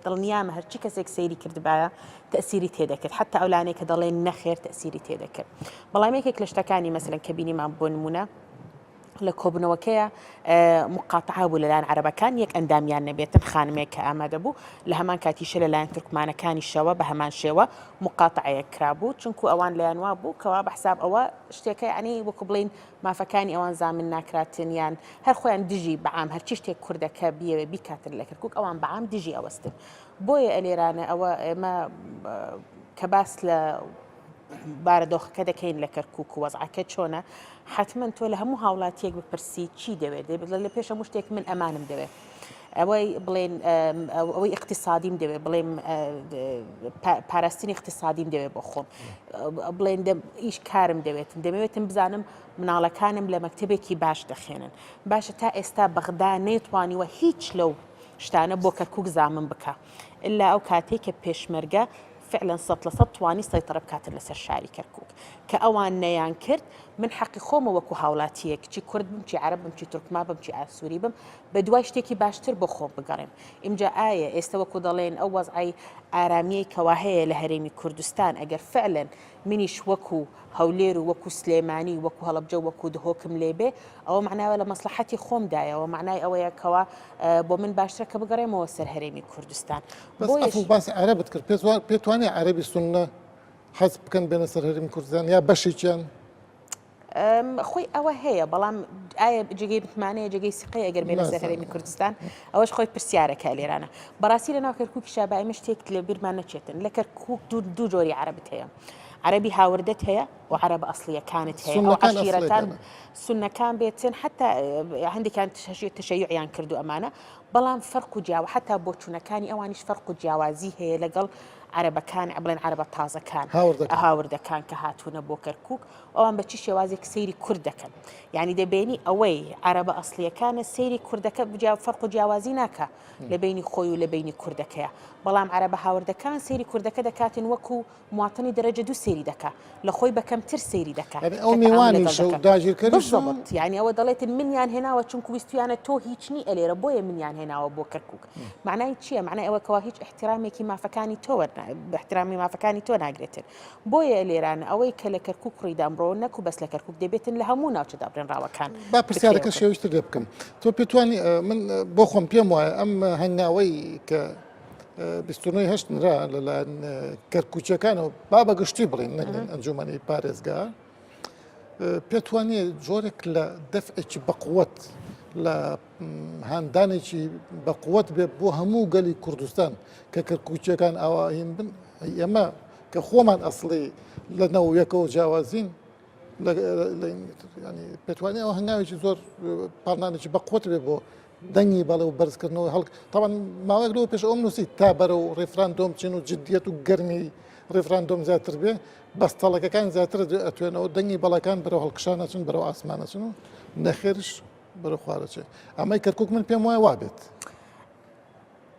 ضلنيام هرشي كسك سيري كرد بايا تاثيري تيدكر حتى او لاني كضلين نخير تاثيري تيدكر والله ما هيك لشتكاني مثلا كبيني مع بونمونه لكوبنا وكيا مقاطعة ولا لان عربة كان يك أندام يعني بيتن خانميك أماد أبو لهمان كاتي شل لان تركمانا كان الشوا بهمان شوا مقاطعة يكرابو تشنكو أوان لان وابو كواب حساب أوا اشتكى يعني وقبلين ما فكاني أوان زامن ناكراتين يعني هالخوان دجي بعام هالشتى كردة كبيرة بيكاتر لكركوك أوان بعام دجي أوستن بوي أليرانا أو ما كباس ل باردوخ كذا كاين لكركوك ووضعه كتشونا حتما تولى همو هاولاتيك ببرسي تشي دوي اللي بيش مشتيك من امانم دوي اوي بلين اوي اقتصادي دوي بلين باراستين اقتصادي دوي بخون بلين دم ايش كارم دويتم بزانم من على كانم لمكتبكي باش دخينن باش تا استا بغدا نيتواني وهيج لو شتانا بو كركوك زامن بكا الا او كاتيك بيشمرقه فعلا سطواني سيطرة بكاتر لسر شاري كركوك كأوان نيان كرد من حەقی خۆمە وەکو هاوڵاتیەک چی کورد بم چی عەرەب بم چی تورکما بم چی ئاسووری بم بە دوای شتێکی باشتر بۆ خۆم بگەڕێم ئیمجا ئایا ئێستا وەکو دەڵێن ئەو وەزعی ئارامیەی کەوا هەیە لە هەرێمی کوردستان ئەگەر فعلەن منیش وەکو هەولێر و وەکو سلێمانی وەکو هەڵەبجە وەکو دهۆکم لێبێ ئەوە معناوە لە مەسلحەتی خۆمدایەوە معنای ئەوەیە کەوا بۆ من باشترە کە بگەڕێمەوە سەر هەرێمی کوردستان بەس ئەفو باسی عەرەبت کرد پێت وانێ عەرەبی سوننە حەز بکەن بێنە سەر هەرێمی کوردستان یا بەشێکیان خۆی ئەوە هەیە بەڵام ئایا جگەی بتمانەیە جگەی سقی ئەگەر بێنە سەر هەرێمی کوردستان ئەوەش خۆی پرسیارەکە لێرانە بەڕاستی لە ناو کەرکووکی شابایمە شتێک لە بیرمان نەچێتن لە کەرکووک دوو جۆری عەرەبت هەیە عەرەبی هاوردەت هەیە و عەرەب ئەسڵیەکانت هەیە ئەو عەشیرەتان سونەکان بێتن حتا هەندێکیان تشەیعیان کردو ئەمانە بەڵام فەرق و جیاوە حتا بۆ چوونەکانی ئەوانیش فەرق و جیاوازی هەیە لەگەڵ عەرەبەکان بڵێن عەرەبە تازەکان هاوردەکان کە هاتوونە بۆ کەرکووک ئەوان بە چی شێوازێک سەیری کورد دەکەن یعنی دەبێنی ئەوەی عەرەبە ئەسڵیەکانە سەیری کوردەکە فەرق و جیاوازی ناکە لە بینی خۆی و لە بینی کوردەکەیە بەڵام عەرەبە هاوردەکان سەیری کوردەکە دەکاتن وەکو مواتنی دەرەجە دوو سەیری دەکات لە خۆی بەکەمتر سەیری دەکات ئەو میوانی شەو داگیرکەری یعنی ئەوە دەڵێتن منیان هێناوە چونکو ویستویانە تۆ هیچ نی ئەلێرە بۆیە منیان هێناوە بۆ کەرکووک معنای چییە معنای ئەوە کەوا هیچ احترامێکی مافەکانی تۆ احترامی مافەکانی تۆ ناگرێتن بۆیە لێرانە ئەوەی کە لە کەرکووک ڕوویدا ئەمڕۆ نەکو بەس لە کەرکووک دەبێتن لە هەموو ناوچەدا بڕێنراوەکان با پرسیارەکە شێویشتر لێ بکەم تۆ پێتوانی من بۆ خۆم پێم وایە ئەم هەنگاوەی کە 28 نرا لەلایەن کەرکووچەکانەوە با بەگشتی بڵین ئەنجومەنی پارێزگا پێتوانێ جۆرێک لە دەفعێکی بەقوت لە هاندانێکی بەقوت بێ بۆ هەموو گەلی کوردستان کە کەرکووچەکان ئاواهین بن ئێمە کە خۆمان ئەسڵی لە نەوەکەەوە جیاوازین پێتوانێت ئەوە هەنگاوێکی زۆر پاڵنانێکی بەقوت بێ بۆ دەنگی بەڵێ و بەرزکردنەوە هەڵک تاوان ماوەیەک لەوە پێش ئەوم نووسی تا بەرە و ڕێفراندۆم چین و جدیەت و گەرمی ڕێفراندۆم زیاتر بێ بەستەڵەکەەکان زیاتر ئەتوێنەوە دەنگی بەڵەکان بەرەو هەڵکشان نەچن بەرەو ئاسمان نەچن و نەخێرش بەرە خوارەچێ ئەمەی کەرکووک من پێم وایە وابێت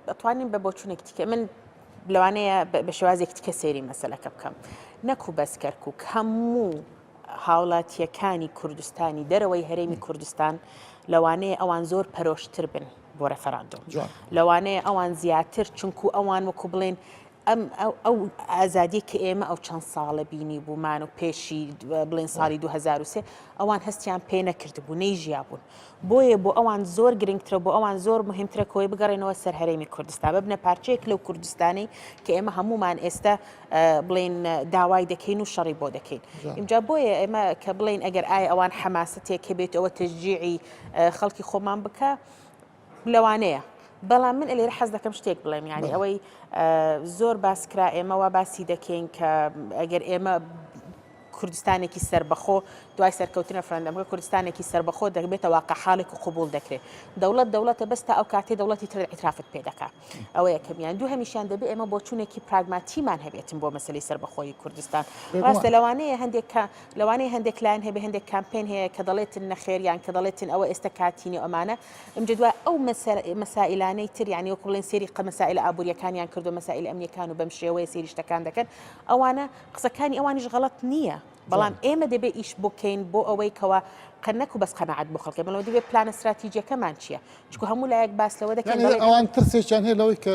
دەتوانین بە بۆچوونێک تیکە من لەوانەیە بە شێوازێک تکە سێری مەسەلەکە بکەم نەکو بەس کەرکووک هەموو هاوڵاتیەکانی کوردستانی دەرەوەی هەرێمی کوردستان لەوانەیە ئەوان زۆر پەرۆشتر بن بۆ ڕەفەراندۆم لەوانەیە ئەوان زیاتر چونکو ئەوان وەکو بڵێن ئەو ئازادی کە ئێمە ئەو چەند ساڵە بینی بوومان و پێشی بڵێن ساڵی 2023 ئەوان هەستیان پێ نەکردبوو نەیژیا بوون بۆیە بۆ ئەوان زۆر گرنگترە بۆ ئەوان زۆر مهمترە کۆی بگەڕێنەوە سەر هەرێمی کوردستان ببنە پارچەیەک لەو کوردستانی کە ئێمە هەمومان ئێستا بڵێن داوای دەکەین و شەڕی بۆ دەکەین اینجا بۆیە ئێمە کە بڵێن ئەگەر ئایا ئەوان حەماسەتێک هەبێت ئەوە تەشجیعی خەڵکی خۆمان بکە لەوانەیە بەڵام من لێرە حەز دەکەم شتێک بڵێم یعنی ئەوەی زۆر باسکرا ئێمەوە باسی دەکەین کە ئەگەر ئێمە کوردستانێکی سربەخۆ دوای سەرکەوتنە ڕەفرەندەمەکە کوردستانێکی سربەخۆ دەبێتە واقع حاڵێک و قبول دەکرێت دەوڵەتە بەستا ئەو کاتێ دەوڵەتی تر ئیترافت پێ دەکات ئەوە یەکەمیان دوو هەمیشیان دەبێت ئێمە بۆ چوونێکی پراگماتیمان هەبێتن بۆ مەسەلەی سربەخۆیی کوردستان ڕاستە لەوانەیە هەندێک لایەن هەبێ هەندێک کامپین هەیە کە دەڵێتن نەخێریان کە دەڵێتن ئەوە ئێستا کاتینی ئەمانە ئەمجا دوای ئەو مەسائلانەی تر یعنی وەکو بڵێن سێری مەسائل ئابوووریەکانیان کردو مەسائل ئەمنیەکان و بەم شێوەیە سێری شتەکان دەکەن ئەوانە قسەکانی ئەوانیش غەڵەت نییە بەڵام ئێمە دەبێت ئیش بکەین بۆ ئەوەی کەوا قەنەک و بەس قەنەعەت بۆ خەڵکی بڵەوە دەبێت پلانە استراتیجیەکەمان چییە چکو هەموو لایەک باس لەوە دەکەن ئەوان ترسێکیان هەیە لەوەی کە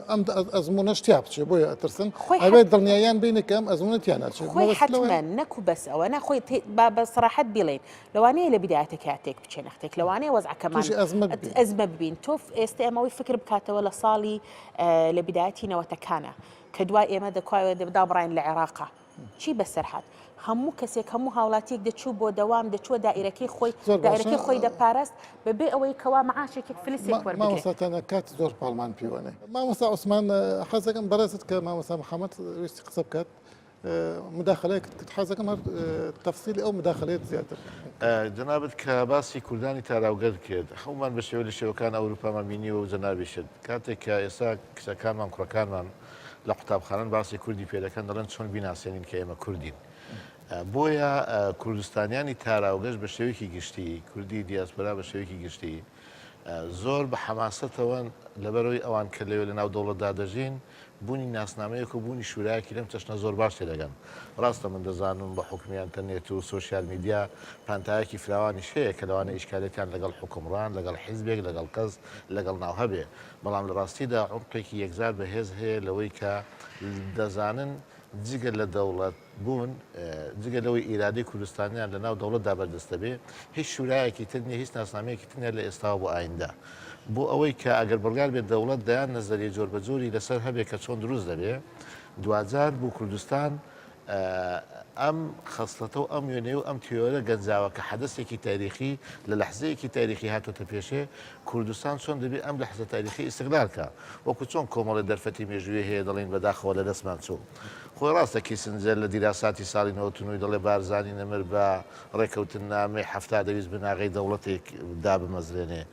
ئەم ئەزمونە شتیا بچێ بۆیە ئەترسن ئەوێت دڵنیایان بینە کە ئەم ئەزمونەتیان ناچێت خۆی حتمەن نەکو بەس ئەوە نەخۆی بە سەراحەت بڵێن لەوانەیە لە بیدایەتە کاتێک بچێ نەختێک لەوانەیە وەزعەکەمان ئەزمە ببین تۆ ئێستا ئەمەوەی فکر بکاتەوە لە ساڵی لە بیدایەتی نەوەتەکانە کە دوای ئێمە دەکوایەوە دەبدا بڕین لە عێراقا چی بەسەرهات هەموو کەسێک هەموو هاوڵاتیەک دەچوو بۆ دەوام دەچووە دایرەکەی خۆی دەپاراست بەبێ ئەوەی کەوا مەعاشێکی فلسێک وەربگرێت مامۆستاتانە کات زۆر پاڵمان پێوانێ مامۆستا عوسمان حەزەکەم بەڕێزت کە مامۆستا محەممەد ویستی قسە بکات مداخلەیە حەزەکەم هەر تەفسیلی ئەو مداخلەیەت زیاتر جەنابەت کە باسی کوردانی تاراوگەر کرد هەمومان بە شێوە لە شێوەکان ئەوروپامان بینیوە و جەنابیشت کاتێک کە ئێستا کچەکانمان کوڕەکانمان لە قوتابخانەن باسی کوردی پێ دەکەن دەڵێن چۆن بیناسیێنین کە ئێمە کوردین بۆیە کوردستانیانی تاراوگەشت بە شێوەیەکی گشتی کوردی دیاسپۆرا بە شێوەیەکی گشتی زۆر بە حەماسەتەوە لەبەرەوەی ئەوان کە لەوێ لە ناو دەوڵەتدا دەژین بوونی ناسنامەیەک و بوونی شوورایەکی لەم چەشنە زۆر باش تێدەگەن ڕاستە من دەزانم بە حکمی ئینتەرنێت و سوۆسیال میدیا پانتایەکی فراوانیش هەیە کە لەوانە ئیشکالێتیان لەگەڵ حکومڕان لەگەڵ حیزبێک لەگەڵ کەس لەگەڵ ناو هەبێ بەڵام لە ڕاستیدا عمقێکی یەکزار بەهێز هەیە لەوەی کە دەزانن جگە لە دەوڵەت بوون جگە لەوەی ئیرادی کوردستانیان لە ناو دەوڵەتدا بەردەستە بێ هیچ شوورایەکی تر نیە هیچ ناسنامەیەکی تر لە ئێستا بۆ ئایندا بۆ ئەوەی کە ئەگەر بەرگار بێت دەوڵەت دەیان نەزەریە جۆر بە جۆری لەسەر هەبێت کە چۆن دروست دەبێ دوجار بۆ کوردستان ئەم خەسڵەتە و ئەم وێنەیە و ئەم تیۆرە گەنجاوە کە حەدەسێکی تاریخی لە لەحزەیەکی تاریخی هاتوۆتە پێشێ کوردستان چۆن دەبێت ئەم لەحزە تاریخی ئیستقلالکە وەکو چۆن کۆمەڵی دەرفەتی مێژووی هەیە دەڵێن بەداخەوە لە دەستمان چوو خۆی ڕاستە کیسنجەر لە دیراساتی ساڵی ৯ دەڵێ بارزانی نەمر بە ڕێکەوتن نامەی هەفتا دەویست بناغی دەوڵەتێک دا بمەزرێنێ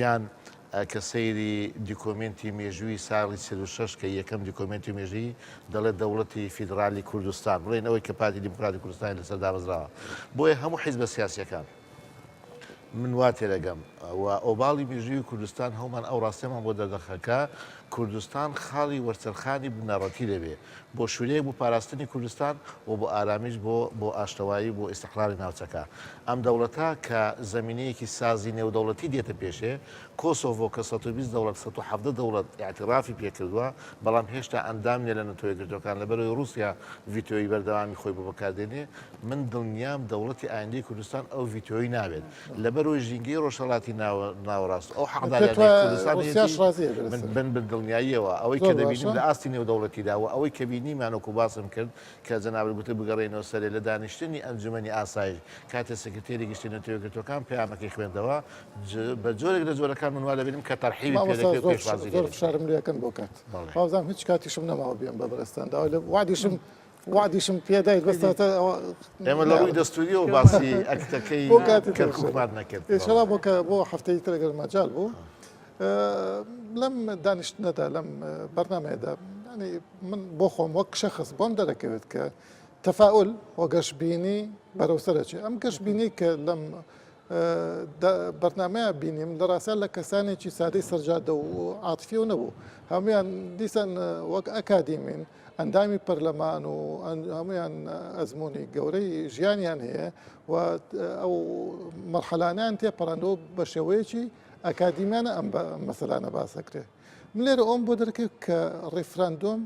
یان کە سەیری دیکۆمنتی مێژووی ساڵی 36 کە یەکەم دیکۆمنتی مێژووی دەڵێت دەوڵەتی فیدرالی کوردستان بڵێن ئەوەی کە پارتی دیموکراتی کوردستانی لەسەر دامەزراوە بۆیە هەموو حیزبە سیاسیەکان من وا تێرەگەم و ئۆباڵی مێژووی کوردستان هەومان ئەو ڕاستێمان بۆ دەردەخەکە کوردستان خاڵی وەرچەرخانی بنەڕەتی دەبێ بۆ شوورەیە بۆ پاراستنی کوردستان و بۆ ئارامیش بۆ ئاشتەوایی بۆ ئیستقلالی ناوچەکە ئەم دەوڵەتە کە زەمینەیەکی سازی نێودەوڵەتی دێتە پێشێ کۆسۆڤۆ کە 120 دەوڵەت 170 دەوڵەت اعترافی پێکردووە بەڵام هێشتا ئەندام نیە لە نەتۆیەکردەکان لەبەرەوەی رووسیا ڤیتۆیی بەردەوامی خۆی بۆ بەکاردێنێ من دڵنیام دەوڵەتی ئایندەی کوردستان ئەو ڤیتۆیی ناوێت لەبەرەوەی ژینگەی ڕۆژهەڵاتی ناوەڕاست ئەو حەقدارانی کوردستان دڵنیاییەوە ئەوەی کە دەبینیم لە ئاستی نێودەوڵەتیداوە ئەوەی کە بینیمانۆکو باسم کرد کە جەنابەت گوتە بگەڕێنەوە سەرێ لە دانیشتنی ئەنجومەنی ئاسایش کاتێ سەکرتێری گشتی نەتۆیەکردەکان پەیامەکەی خوێندەوە بە جۆرێک لە جۆرەکان من وا دەبینم کە تەرحیبی پێدەکرێت پێشوازی زۆر فشارم لێکەن بۆ کات بازام هیچ کاتیشم نەماوە بێم بە بەرزستاندا وعدیشم پێدایت بەستاتە ئێمە لە ڕووی دەستوریەوە باسی ئەکتەکەی کەرکووکمان نەکرد ئێشەڵا بۆ هەفتەی ترەگەر مەجال بوو لەم دانیشتنەدا لەم بەرنامەیەدا ینی من بۆ خۆم وەک شەخص بۆم دەرەکەوێت کە تەفاعول وە گەشتبینی بەرەوسەرەچێ ئەم گەشتبینی کە لەم بەرنامەیە بینیم لە ڕاستە لە کەسانێکی سادەی سەرجادە و عاتفی و نەبوو هەمویان دیسان وەک ئەکادیمین ئەندامی پەرلەمان و هەمویان ئەزمموی گەورەی ژیانیان هەیە و ئەو مەرحەلانیان تێپەڕاندەوە بە شێوەیەکی ئەکادیمیانە ئەم مەسەلانە باسەکرێ من لێرە ئەوم بۆ دەرکەوێت کە ڕێفراندۆم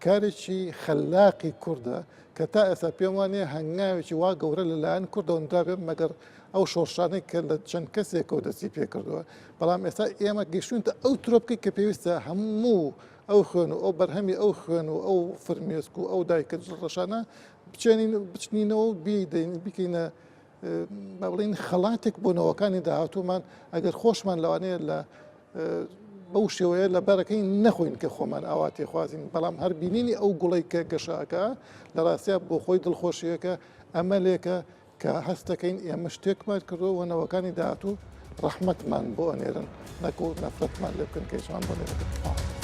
کارێکی خەلاقی کووردە کە تا ئێستا پێم وانەیە هەنگاوێکی وا گەورە لەلایەن کوردەوەدا بێت مەگەر ئەو شۆڕشانەی کە لە چەند کەسێکەوە دەستی پێکردووە بەڵام ئێستا ئێمە گەیشتونتە ئەو ترۆپکی کە پێویستە هەموو ئەو خوێن و ئەو بەرهەمی ئەو خوێن و ئەو فرمێسک و ئەو دایکە ڕەشانە بچینەوە بکەینە با بڵین خەڵاتێک بۆ نەوەکانی داهاتوومان ئەگەر خۆشمان لەوانەیە لە بەو شێوەیە لە بەرەکەی نەخۆین کە خۆمان ئاوا تێخوازیین بەڵام هەر بینینی ئەو گوڵی کە گەشاکە لە ڕاستیا بۆ خۆی دڵخۆشیەکە ئەمەلێکە کە هەستەکەین ئێمە شتێکمان کردەوە نەوەکانی داهاتوو ڕەحمەتمان بۆ ئەنێرن نەکو نەفرەتمان لێ بکەن کە هیچمان بۆ نێرەکەن.